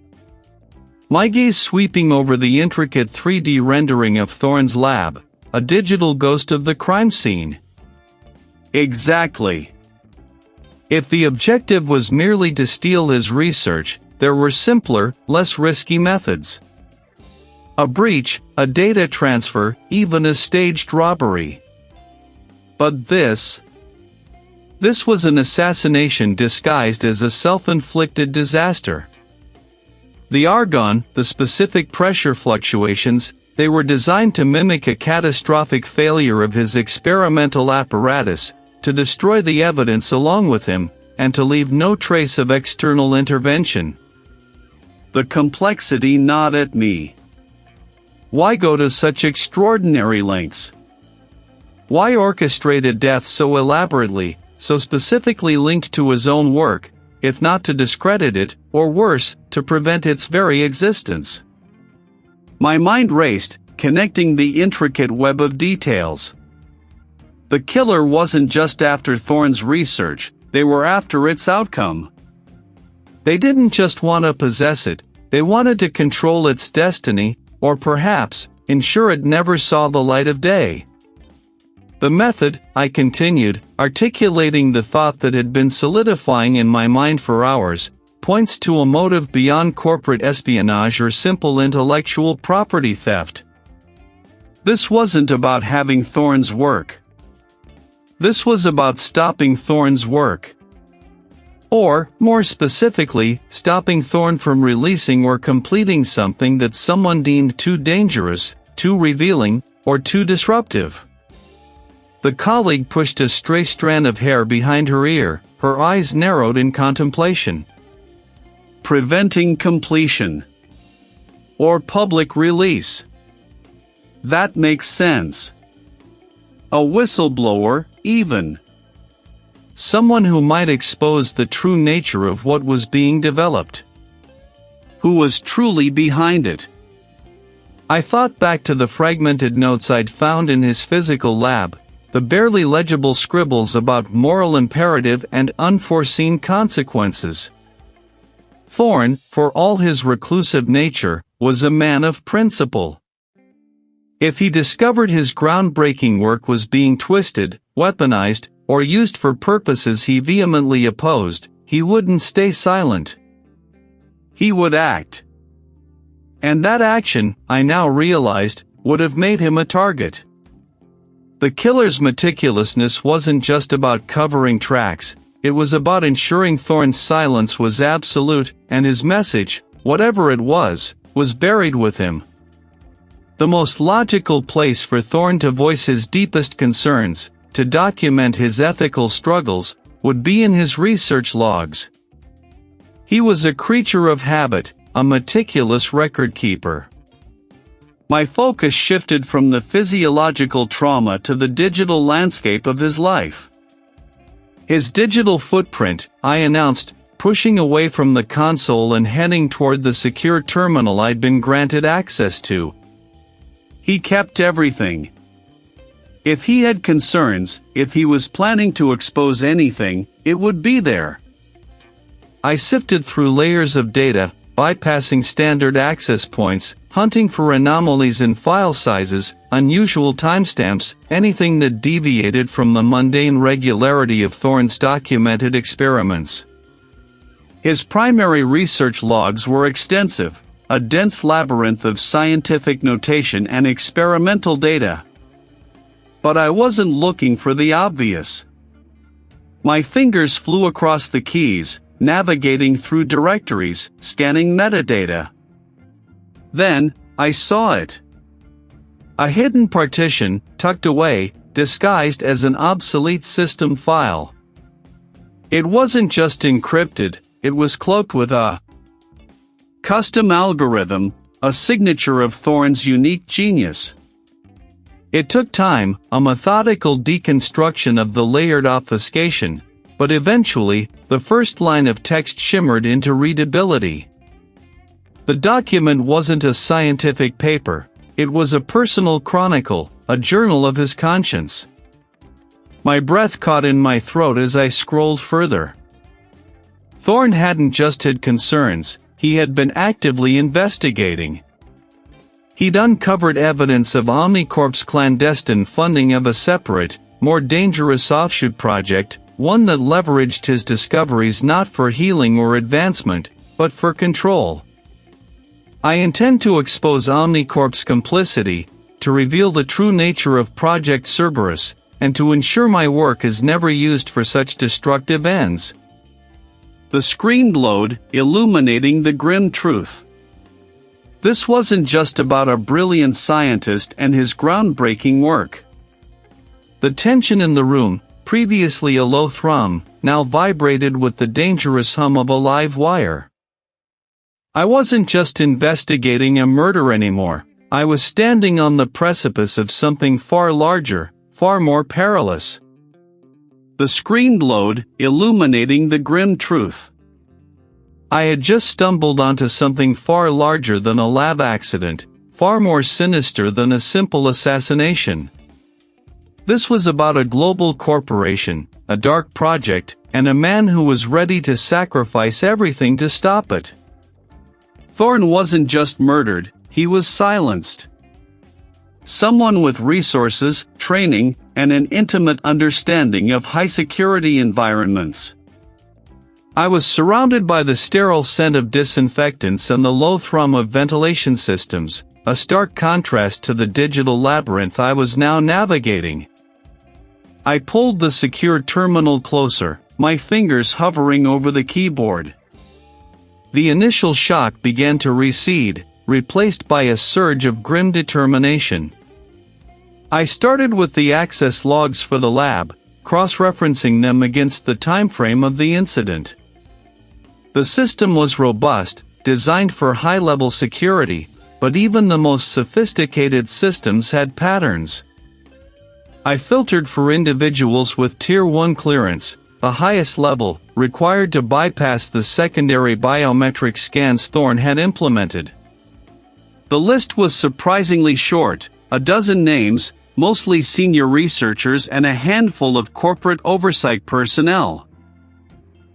my gaze sweeping over the intricate 3D rendering of Thorne's lab, a digital ghost of the crime scene. Exactly. If the objective was merely to steal his research, there were simpler, less risky methods. A breach, a data transfer, even a staged robbery. But this was an assassination disguised as a self-inflicted disaster. The argon, the specific pressure fluctuations, they were designed to mimic a catastrophic failure of his experimental apparatus, to destroy the evidence along with him, and to leave no trace of external intervention. The complexity gnawed at me. Why go to such extraordinary lengths? Why orchestrate a death so elaborately, so specifically linked to his own work, if not to discredit it, or worse, to prevent its very existence? My mind raced, connecting the intricate web of details. The killer wasn't just after Thorne's research, they were after its outcome. They didn't just want to possess it, they wanted to control its destiny, or perhaps, ensure it never saw the light of day. The method, I continued, articulating the thought that had been solidifying in my mind for hours, points to a motive beyond corporate espionage or simple intellectual property theft. This wasn't about having Thorne's work. This was about stopping Thorne's work. Or, more specifically, stopping Thorne from releasing or completing something that someone deemed too dangerous, too revealing, or too disruptive. The colleague pushed a stray strand of hair behind her ear, her eyes narrowed in contemplation. Preventing completion. Or public release. That makes sense. A whistleblower, even. Someone who might expose the true nature of what was being developed. Who was truly behind it. I thought back to the fragmented notes I'd found in his physical lab, the barely legible scribbles about moral imperative and unforeseen consequences. Thorne, for all his reclusive nature, was a man of principle. If he discovered his groundbreaking work was being twisted, weaponized, or used for purposes he vehemently opposed, he wouldn't stay silent. He would act. And that action, I now realized, would have made him a target. The killer's meticulousness wasn't just about covering tracks, it was about ensuring Thorne's silence was absolute, and his message, whatever it was buried with him. The most logical place for Thorne to voice his deepest concerns, to document his ethical struggles, would be in his research logs. He was a creature of habit, a meticulous record keeper. My focus shifted from the physiological trauma to the digital landscape of his life. His digital footprint, I announced, pushing away from the console and heading toward the secure terminal I'd been granted access to. He kept everything. If he had concerns, if he was planning to expose anything, it would be there. I sifted through layers of data, bypassing standard access points, hunting for anomalies in file sizes, unusual timestamps, anything that deviated from the mundane regularity of Thorne's documented experiments. His primary research logs were extensive, a dense labyrinth of scientific notation and experimental data. But I wasn't looking for the obvious. My fingers flew across the keys, navigating through directories, scanning metadata. Then, I saw it. A hidden partition, tucked away, disguised as an obsolete system file. It wasn't just encrypted, it was cloaked with a custom algorithm, a signature of Thorne's unique genius. It took time, a methodical deconstruction of the layered obfuscation, but eventually, the first line of text shimmered into readability. The document wasn't a scientific paper, it was a personal chronicle, a journal of his conscience. My breath caught in my throat as I scrolled further. Thorne hadn't just had concerns, he had been actively investigating. He'd uncovered evidence of Omnicorp's clandestine funding of a separate, more dangerous offshoot project, one that leveraged his discoveries not for healing or advancement, but for control. I intend to expose Omnicorp's complicity, to reveal the true nature of Project Cerberus, and to ensure my work is never used for such destructive ends. The screen glowed, illuminating the grim truth. This wasn't just about a brilliant scientist and his groundbreaking work. The tension in the room, previously a low thrum, now vibrated with the dangerous hum of a live wire. I wasn't just investigating a murder anymore, I was standing on the precipice of something far larger, far more perilous. The screen glowed, illuminating the grim truth. I had just stumbled onto something far larger than a lab accident, far more sinister than a simple assassination. This was about a global corporation, a dark project, and a man who was ready to sacrifice everything to stop it. Thorne wasn't just murdered, he was silenced. Someone with resources, training, and an intimate understanding of high-security environments. I was surrounded by the sterile scent of disinfectants and the low thrum of ventilation systems, a stark contrast to the digital labyrinth I was now navigating. I pulled the secure terminal closer, my fingers hovering over the keyboard. The initial shock began to recede, replaced by a surge of grim determination. I started with the access logs for the lab, cross-referencing them against the timeframe of the incident. The system was robust, designed for high-level security, but even the most sophisticated systems had patterns. I filtered for individuals with Tier 1 clearance, the highest level, required to bypass the secondary biometric scans Thorne had implemented. The list was surprisingly short, a dozen names, mostly senior researchers and a handful of corporate oversight personnel.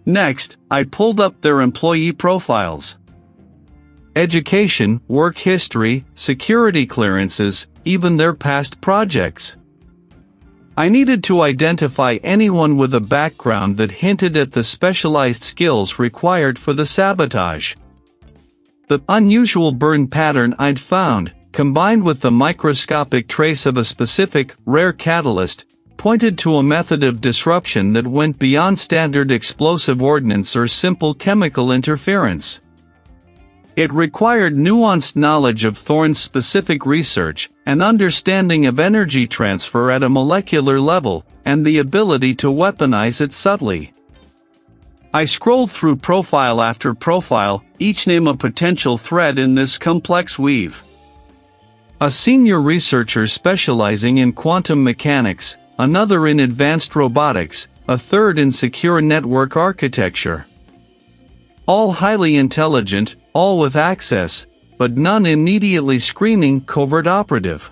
Next, I pulled up their employee profiles. Education, work history, security clearances, even their past projects. I needed to identify anyone with a background that hinted at the specialized skills required for the sabotage. The unusual burn pattern I'd found, combined with the microscopic trace of a specific, rare catalyst, pointed to a method of disruption that went beyond standard explosive ordnance or simple chemical interference. It required nuanced knowledge of Thorne's specific research, an understanding of energy transfer at a molecular level, and the ability to weaponize it subtly. I scrolled through profile after profile, each name a potential thread in this complex weave. A senior researcher specializing in quantum mechanics, another in advanced robotics, a third in secure network architecture. All highly intelligent, all with access, but none immediately screaming covert operative.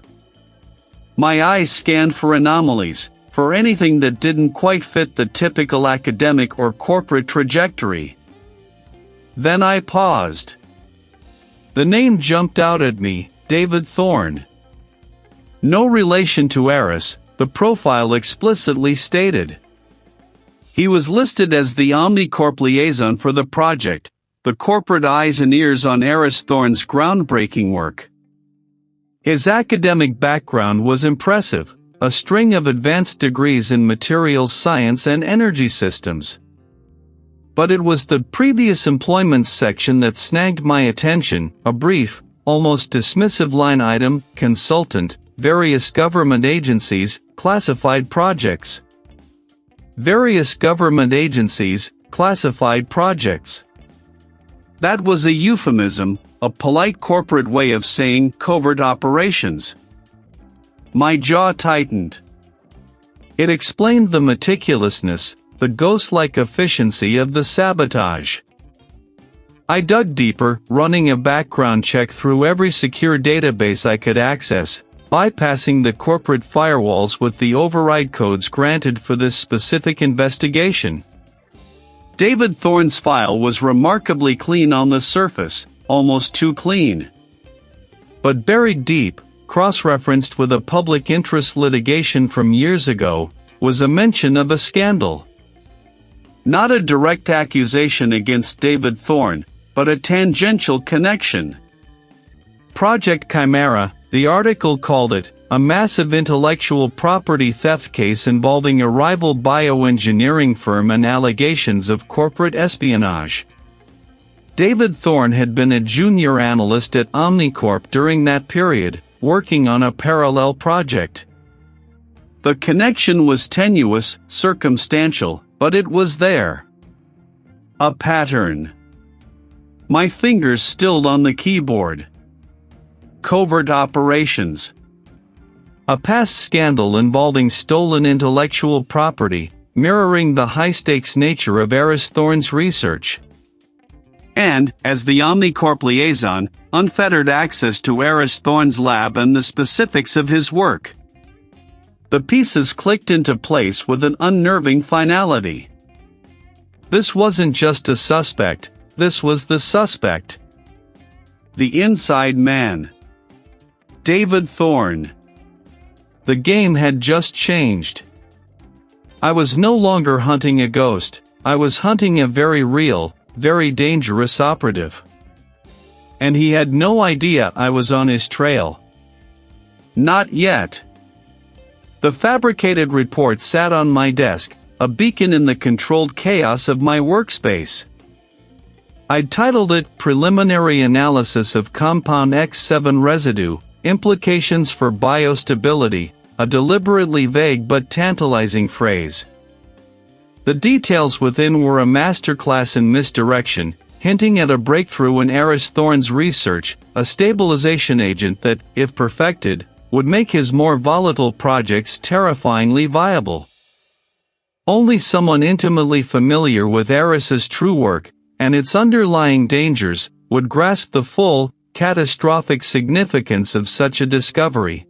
My eyes scanned for anomalies, for anything that didn't quite fit the typical academic or corporate trajectory. Then I paused. The name jumped out at me, David Thorne. No relation to Aris, the profile explicitly stated. He was listed as the Omnicorp liaison for the project, the corporate eyes and ears on Aris Thorne's groundbreaking work. His academic background was impressive, a string of advanced degrees in materials science and energy systems. But it was the previous employment section that snagged my attention, a brief, almost dismissive line item, consultant, various government agencies, classified projects. Various government agencies, classified projects. That was a euphemism, a polite corporate way of saying covert operations. My jaw tightened. It explained the meticulousness, the ghost-like efficiency of the sabotage. I dug deeper, running a background check through every secure database I could access, bypassing the corporate firewalls with the override codes granted for this specific investigation. David Thorne's file was remarkably clean on the surface, almost too clean. But buried deep, cross-referenced with a public interest litigation from years ago, was a mention of a scandal. Not a direct accusation against David Thorne, but a tangential connection. Project Chimera, the article called it, a massive intellectual property theft case involving a rival bioengineering firm and allegations of corporate espionage. David Thorne had been a junior analyst at Omnicorp during that period, working on a parallel project. The connection was tenuous, circumstantial, but it was there. A pattern. My fingers stilled on the keyboard. Covert operations. A past scandal involving stolen intellectual property, mirroring the high-stakes nature of Aris Thorne's research. And, as the Omnicorp liaison, unfettered access to Aris Thorne's lab and the specifics of his work. The pieces clicked into place with an unnerving finality. This wasn't just a suspect, this was the suspect. The inside man. David Thorne. The game had just changed. I was no longer hunting a ghost, I was hunting a very real, very dangerous operative. And he had no idea I was on his trail. Not yet. The fabricated report sat on my desk, a beacon in the controlled chaos of my workspace. I'd titled it Preliminary Analysis of Compound X7 Residue, Implications for Biostability, a deliberately vague but tantalizing phrase. The details within were a masterclass in misdirection, hinting at a breakthrough in Aris Thorne's research, a stabilization agent that, if perfected, would make his more volatile projects terrifyingly viable. Only someone intimately familiar with Aris's true work, and its underlying dangers, would grasp the full, catastrophic significance of such a discovery.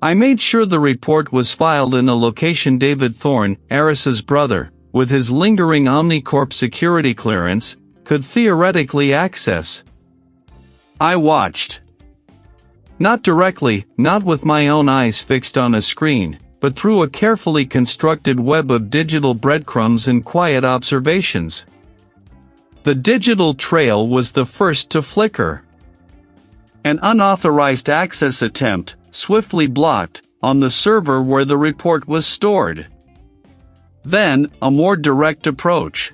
I made sure the report was filed in a location David Thorne, Aris's brother, with his lingering Omnicorp security clearance, could theoretically access. I watched. Not directly, not with my own eyes fixed on a screen, but through a carefully constructed web of digital breadcrumbs and quiet observations. The digital trail was the first to flicker. An unauthorized access attempt, swiftly blocked, on the server where the report was stored. Then, a more direct approach.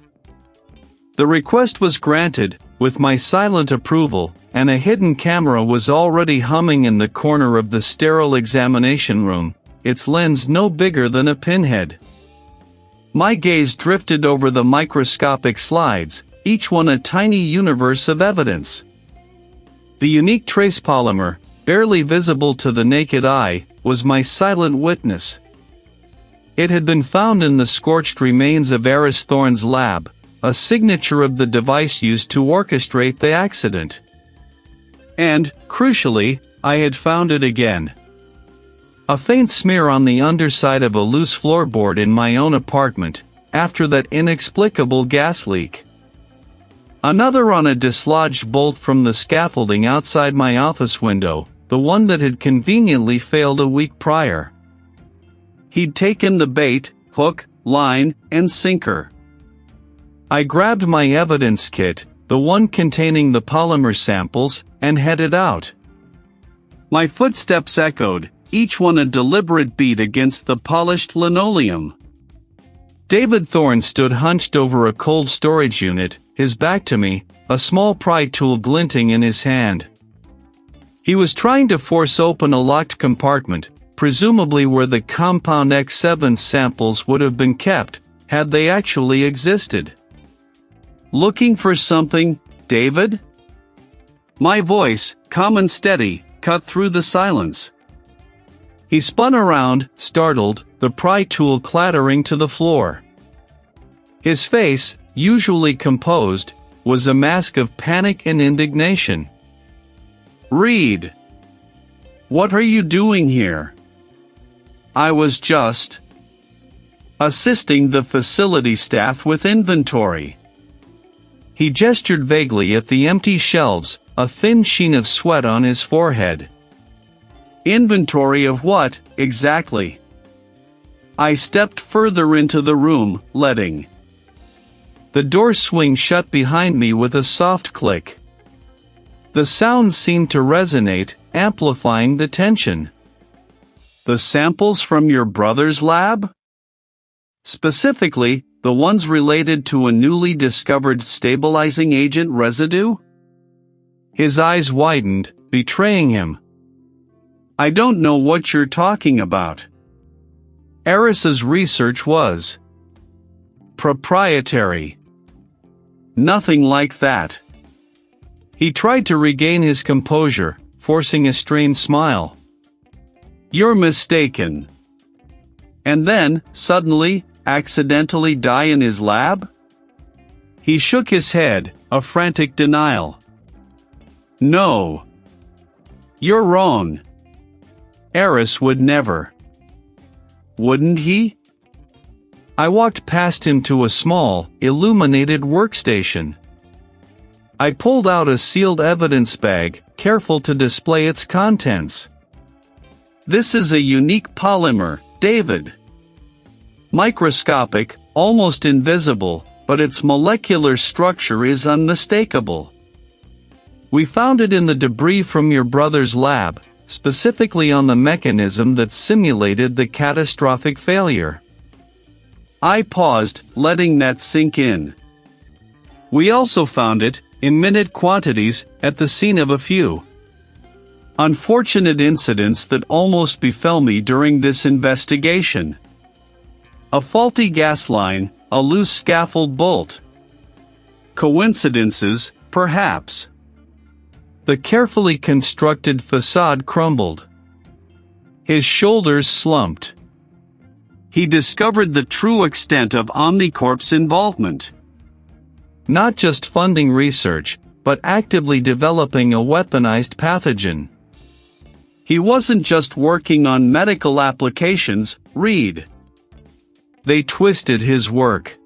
The request was granted, with my silent approval, and a hidden camera was already humming in the corner of the sterile examination room, its lens no bigger than a pinhead. My gaze drifted over the microscopic slides, each one a tiny universe of evidence. The unique trace polymer, barely visible to the naked eye, was my silent witness. It had been found in the scorched remains of Aris Thorne's lab, a signature of the device used to orchestrate the accident. And, crucially, I had found it again. A faint smear on the underside of a loose floorboard in my own apartment, after that inexplicable gas leak. Another on a dislodged bolt from the scaffolding outside my office window, the one that had conveniently failed a week prior. He'd taken the bait, hook, line, and sinker. I grabbed my evidence kit, the one containing the polymer samples, and headed out. My footsteps echoed, each one a deliberate beat against the polished linoleum. David Thorne stood hunched over a cold storage unit, his back to me, a small pry tool glinting in his hand. He was trying to force open a locked compartment, presumably where the Compound X7 samples would have been kept, had they actually existed. "Looking for something, David?" My voice, calm and steady, cut through the silence. He spun around, startled, the pry tool clattering to the floor. His face, usually composed, was a mask of panic and indignation. "Reed, what are you doing here?" "I was just assisting the facility staff with inventory." He gestured vaguely at the empty shelves, a thin sheen of sweat on his forehead. "Inventory of what, exactly?" I stepped further into the room, letting the door swing shut behind me with a soft click. The sound seemed to resonate, amplifying the tension. "The samples from your brother's lab? Specifically, the ones related to a newly discovered stabilizing agent residue?" His eyes widened, betraying him. "I don't know what you're talking about." Aris's research was proprietary. Nothing like that. He tried to regain his composure, forcing a strained smile. "You're mistaken." And then, suddenly, accidentally die in his lab? He shook his head, a frantic denial. "No. You're wrong. Aris would never." "Wouldn't he?" I walked past him to a small, illuminated workstation. I pulled out a sealed evidence bag, careful to display its contents. "This is a unique polymer, David. Microscopic, almost invisible, but its molecular structure is unmistakable. We found it in the debris from your brother's lab, specifically on the mechanism that simulated the catastrophic failure." I paused, letting that sink in. "We also found it, in minute quantities, at the scene of a few unfortunate incidents that almost befell me during this investigation. A faulty gas line, a loose scaffold bolt. Coincidences, perhaps." The carefully constructed facade crumbled. His shoulders slumped. He discovered the true extent of Omnicorp's involvement. Not just funding research, but actively developing a weaponized pathogen. He wasn't just working on medical applications, Reed. They twisted his work.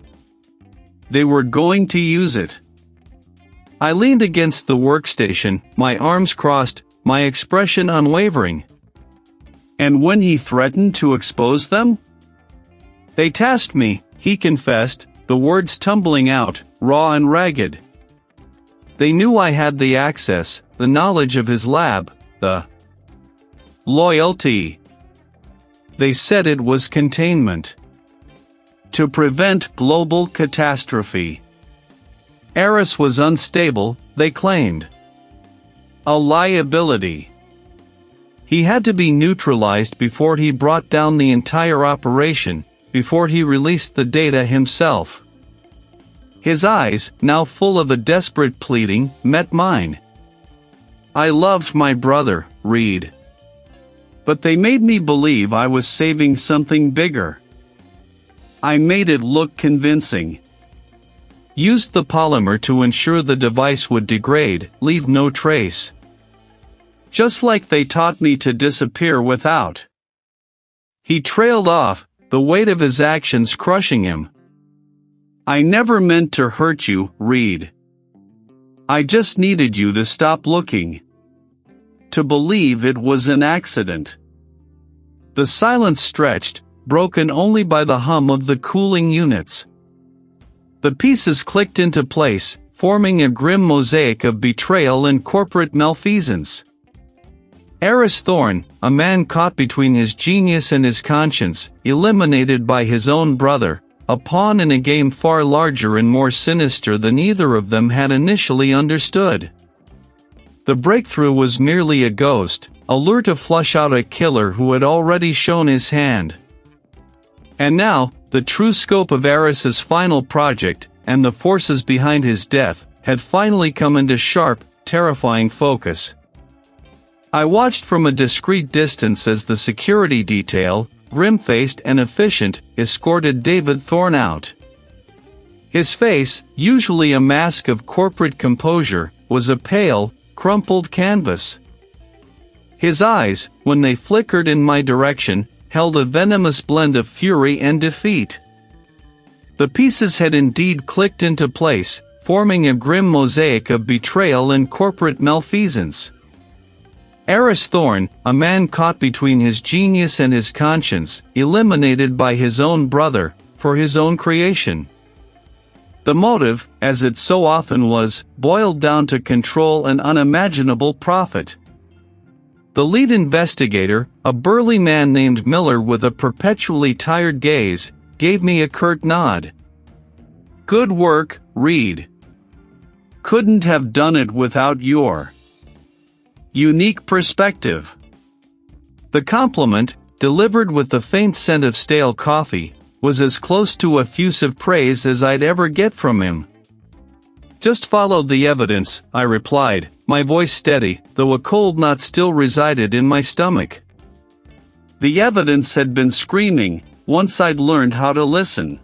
They were going to use it. I leaned against the workstation, my arms crossed, my expression unwavering. "And when he threatened to expose them?" "They tasked me," he confessed, the words tumbling out, raw and ragged. "They knew I had the access, the knowledge of his lab, the loyalty. They said it was containment. To prevent global catastrophe. Aris was unstable, they claimed. A liability. He had to be neutralized before he brought down the entire operation, before he released the data himself." His eyes, now full of a desperate pleading, met mine. "I loved my brother, Reed. But they made me believe I was saving something bigger. I made it look convincing. Used the polymer to ensure the device would degrade, leave no trace. Just like they taught me to disappear without." He trailed off, the weight of his actions crushing him. "I never meant to hurt you, Reed. I just needed you to stop looking. To believe it was an accident." The silence stretched, broken only by the hum of the cooling units. The pieces clicked into place, forming a grim mosaic of betrayal and corporate malfeasance. Aris Thorne, a man caught between his genius and his conscience, eliminated by his own brother, a pawn in a game far larger and more sinister than either of them had initially understood. The breakthrough was merely a ghost, a lure to flush out a killer who had already shown his hand. And now, the true scope of Aris's final project, and the forces behind his death, had finally come into sharp, terrifying focus. I watched from a discreet distance as the security detail, grim-faced and efficient, escorted David Thorne out. His face, usually a mask of corporate composure, was a pale, crumpled canvas. His eyes, when they flickered in my direction, held a venomous blend of fury and defeat. The pieces had indeed clicked into place, forming a grim mosaic of betrayal and corporate malfeasance. Aris Thorne, a man caught between his genius and his conscience, eliminated by his own brother, for his own creation. The motive, as it so often was, boiled down to control and unimaginable profit. The lead investigator, a burly man named Miller with a perpetually tired gaze, gave me a curt nod. "Good work, Reed. Couldn't have done it without your unique perspective." The compliment, delivered with the faint scent of stale coffee, was as close to effusive praise as I'd ever get from him. "Just followed the evidence," I replied, my voice steady, though a cold knot still resided in my stomach. The evidence had been screaming, once I'd learned how to listen.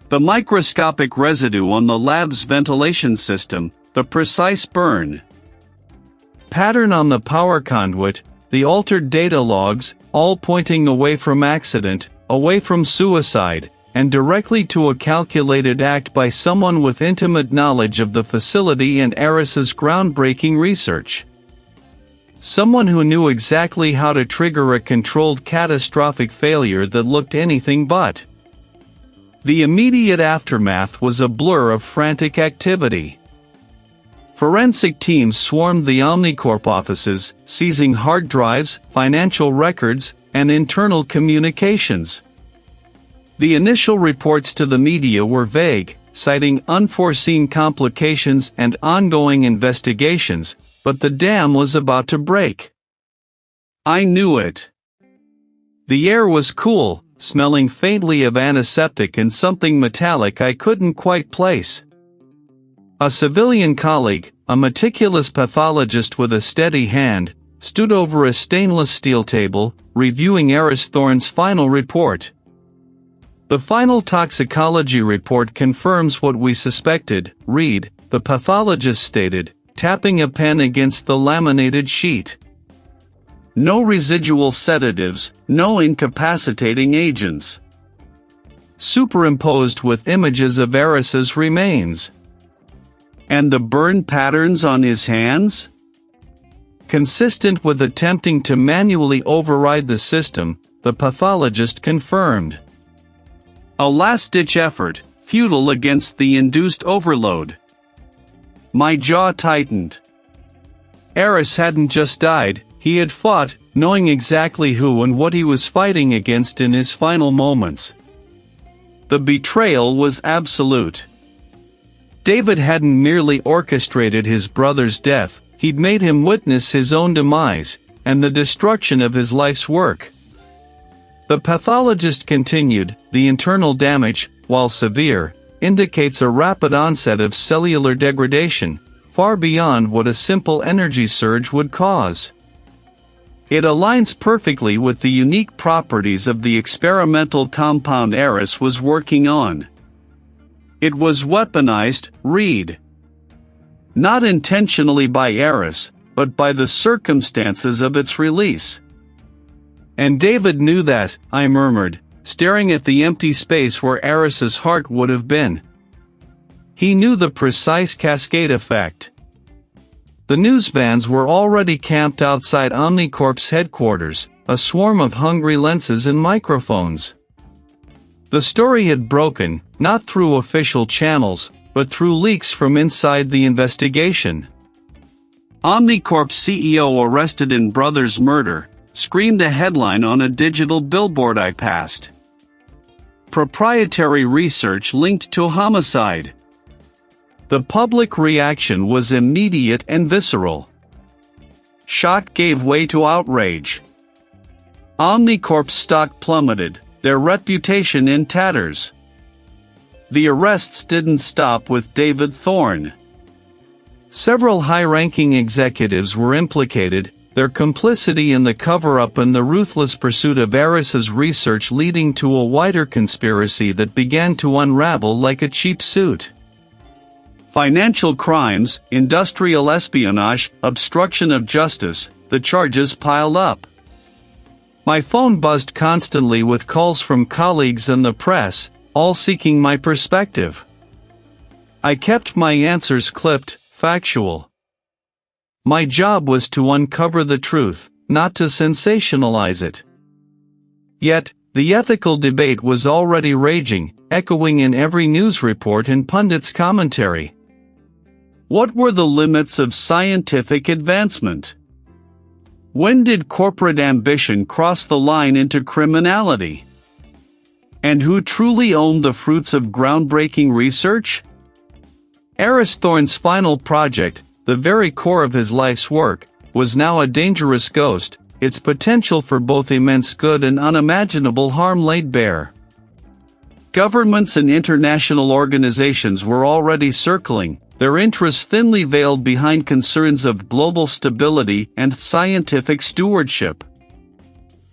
The microscopic residue on the lab's ventilation system, the precise burn pattern on the power conduit, the altered data logs, all pointing away from accident, away from suicide, and directly to a calculated act by someone with intimate knowledge of the facility and Aris's groundbreaking research. Someone who knew exactly how to trigger a controlled catastrophic failure that looked anything but. The immediate aftermath was a blur of frantic activity. Forensic teams swarmed the Omnicorp offices, seizing hard drives, financial records, and internal communications. The initial reports to the media were vague, citing unforeseen complications and ongoing investigations, but the dam was about to break. I knew it. The air was cool, smelling faintly of antiseptic and something metallic I couldn't quite place. A civilian colleague, a meticulous pathologist with a steady hand, stood over a stainless steel table, reviewing Aris Thorne's final report. "The final toxicology report confirms what we suspected, Reed," the pathologist stated, tapping a pen against the laminated sheet. "No residual sedatives, no incapacitating agents." Superimposed with images of Aris's remains. "And the burn patterns on his hands?" Consistent with attempting to manually override the system, the pathologist confirmed. A last-ditch effort, futile against the induced overload. My jaw tightened. Aris hadn't just died, he had fought, knowing exactly who and what he was fighting against in his final moments. The betrayal was absolute. David hadn't merely orchestrated his brother's death, he'd made him witness his own demise, and the destruction of his life's work. The pathologist continued, "The internal damage, while severe, indicates a rapid onset of cellular degradation, far beyond what a simple energy surge would cause. It aligns perfectly with the unique properties of the experimental compound Aris was working on. It was weaponized, Reed. Not intentionally by Aris, but by the circumstances of its release." "And David knew that," I murmured, staring at the empty space where Aris's heart would have been. He knew the precise cascade effect. The newsvans were already camped outside Omnicorp's headquarters, a swarm of hungry lenses and microphones. The story had broken, not through official channels, but through leaks from inside the investigation. "Omnicorp CEO arrested in brother's murder," screamed a headline on a digital billboard I passed. proprietary research linked to homicide. The public reaction was immediate and visceral. Shock gave way to outrage. Omnicorp's stock plummeted, their reputation in tatters. The arrests didn't stop with David Thorne. Several high-ranking executives were implicated, their complicity in the cover-up and the ruthless pursuit of Aris's research leading to a wider conspiracy that began to unravel like a cheap suit. Financial crimes, industrial espionage, obstruction of justice, the charges piled up. My phone buzzed constantly with calls from colleagues and the press, all seeking my perspective. I kept my answers clipped, factual. My job was to uncover the truth, not to sensationalize it. Yet, the ethical debate was already raging, echoing in every news report and pundit's commentary. What were the limits of scientific advancement? When did corporate ambition cross the line into criminality? And who truly owned the fruits of groundbreaking research? Aris Thorne's final project, the very core of his life's work, was now a dangerous ghost, its potential for both immense good and unimaginable harm laid bare. Governments and international organizations were already circling, their interests thinly veiled behind concerns of global stability and scientific stewardship.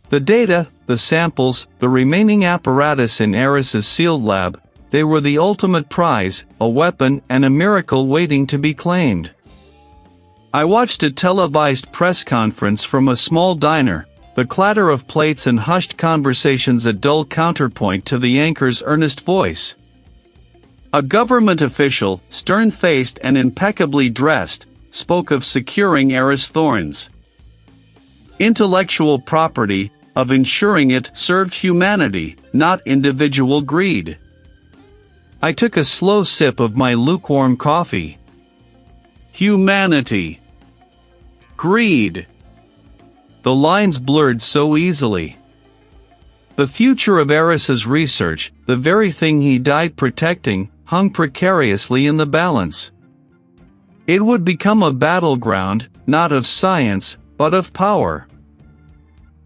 The data, the samples, the remaining apparatus in Aris's sealed lab, they were the ultimate prize, a weapon and a miracle waiting to be claimed. I watched a televised press conference from a small diner, the clatter of plates and hushed conversations a dull counterpoint to the anchor's earnest voice. A government official, stern-faced and impeccably dressed, spoke of securing Aris Thorne's intellectual property, of ensuring it served humanity, not individual greed. I took a slow sip of my lukewarm coffee. Humanity. Greed. The lines blurred so easily. The future of Aris's research, the very thing he died protecting, hung precariously in the balance. It would become a battleground, not of science, but of power.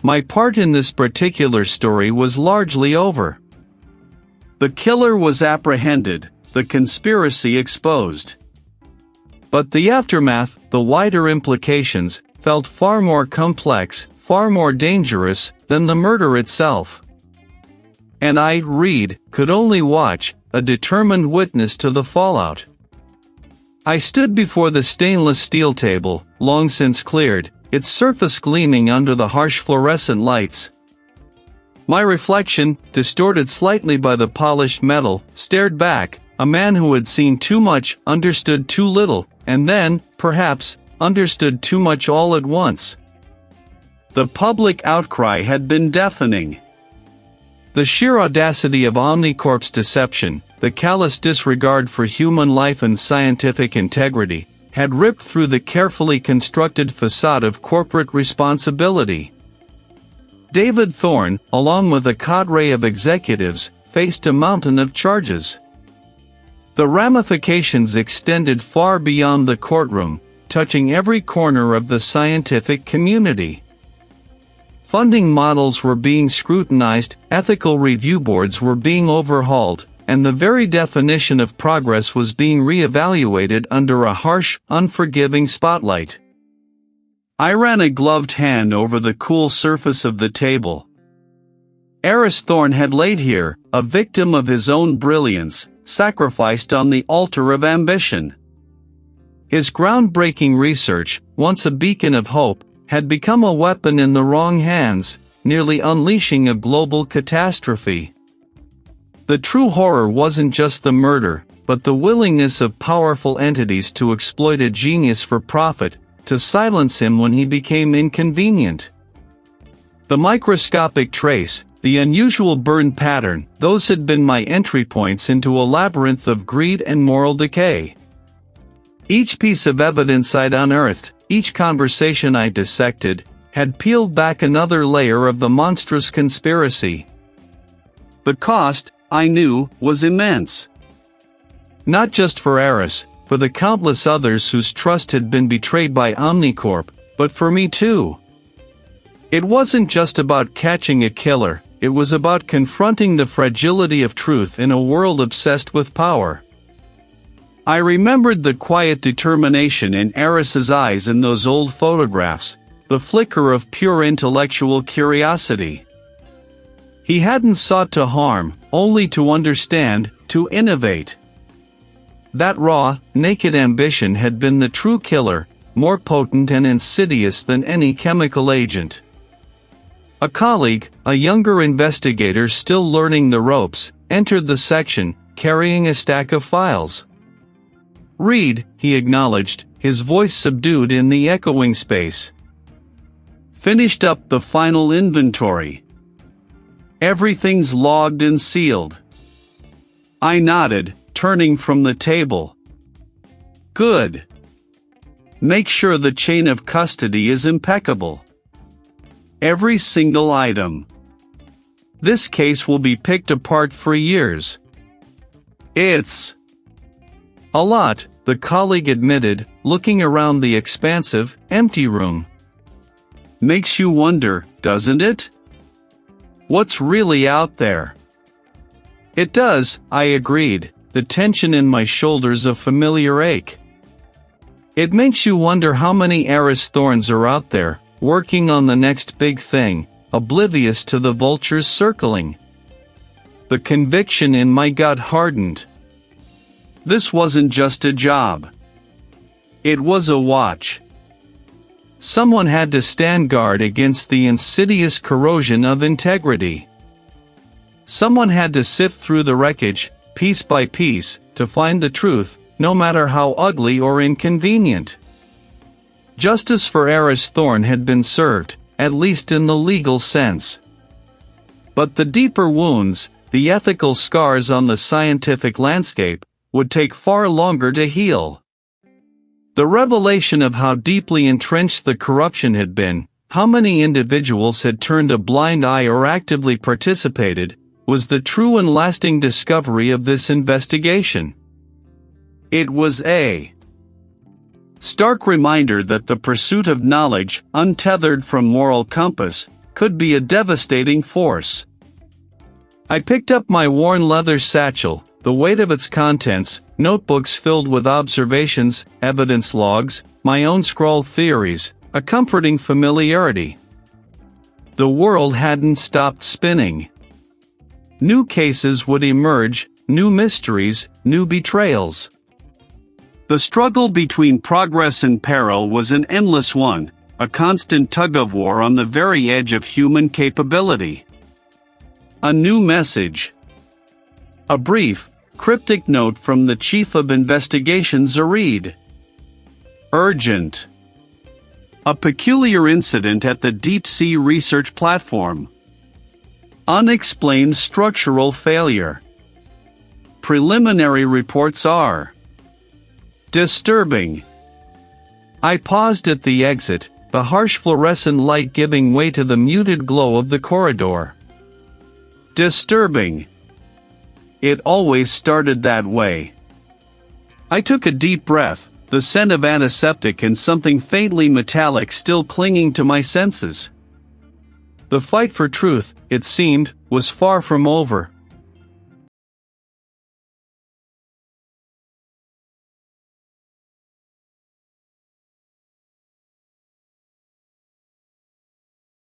My part in this particular story was largely over. The killer was apprehended, the conspiracy exposed. But the aftermath, the wider implications, felt far more complex, far more dangerous, than the murder itself. And I, Reed, could only watch, a determined witness to the fallout. I stood before the stainless steel table, long since cleared, its surface gleaming under the harsh fluorescent lights. My reflection, distorted slightly by the polished metal, stared back, a man who had seen too much, understood too little, and then, perhaps, understood too much all at once. The public outcry had been deafening. The sheer audacity of Omnicorp's deception, the callous disregard for human life and scientific integrity, had ripped through the carefully constructed facade of corporate responsibility. David Thorne, along with a cadre of executives, faced a mountain of charges. The ramifications extended far beyond the courtroom, touching every corner of the scientific community. Funding models were being scrutinized, ethical review boards were being overhauled, and the very definition of progress was being re-evaluated under a harsh, unforgiving spotlight. I ran a gloved hand over the cool surface of the table. Aris Thorne had laid here, a victim of his own brilliance, sacrificed on the altar of ambition. His groundbreaking research, once a beacon of hope, had become a weapon in the wrong hands, nearly unleashing a global catastrophe. The true horror wasn't just the murder, but the willingness of powerful entities to exploit a genius for profit, to silence him when he became inconvenient. The microscopic trace, the unusual burn pattern, those had been my entry points into a labyrinth of greed and moral decay. Each piece of evidence I'd unearthed, each conversation I dissected, had peeled back another layer of the monstrous conspiracy. The cost, I knew, was immense. Not just for Aris, for the countless others whose trust had been betrayed by Omnicorp, but for me too. It wasn't just about catching a killer, it was about confronting the fragility of truth in a world obsessed with power. I remembered the quiet determination in Aris's eyes in those old photographs, the flicker of pure intellectual curiosity. He hadn't sought to harm, only to understand, to innovate. That raw, naked ambition had been the true killer, more potent and insidious than any chemical agent. A colleague, a younger investigator still learning the ropes, entered the section, carrying a stack of files. "Read," he acknowledged, his voice subdued in the echoing space. "Finished up the final inventory. Everything's logged and sealed." I nodded, turning from the table. "Good. Make sure the chain of custody is impeccable. Every single item. This case will be picked apart for years." "It's a lot," the colleague admitted, looking around the expansive, empty room. "Makes you wonder, doesn't it? What's really out there?" "It does," I agreed, the tension in my shoulders a familiar ache. "It makes you wonder how many Aris Thornes are out there, working on the next big thing, oblivious to the vultures circling." The conviction in my gut hardened. This wasn't just a job. It was a watch. Someone had to stand guard against the insidious corrosion of integrity. Someone had to sift through the wreckage, piece by piece, to find the truth, no matter how ugly or inconvenient. Justice for Aris Thorne had been served, at least in the legal sense. But the deeper wounds, the ethical scars on the scientific landscape, would take far longer to heal. The revelation of how deeply entrenched the corruption had been, how many individuals had turned a blind eye or actively participated, was the true and lasting discovery of this investigation. It was a stark reminder that the pursuit of knowledge, untethered from moral compass, could be a devastating force. I picked up my worn leather satchel, the weight of its contents, notebooks filled with observations, evidence logs, my own scrawled theories, a comforting familiarity. The world hadn't stopped spinning. New cases would emerge, new mysteries, new betrayals. The struggle between progress and peril was an endless one, a constant tug-of-war on the very edge of human capability. A new message. A brief, cryptic note from the Chief of Investigations a read. Urgent. A peculiar incident at the deep-sea research platform. Unexplained structural failure. Preliminary reports are disturbing. I paused at the exit, the harsh fluorescent light giving way to the muted glow of the corridor. Disturbing. It always started that way. I took a deep breath, the scent of antiseptic and something faintly metallic still clinging to my senses. The fight for truth, it seemed, was far from over.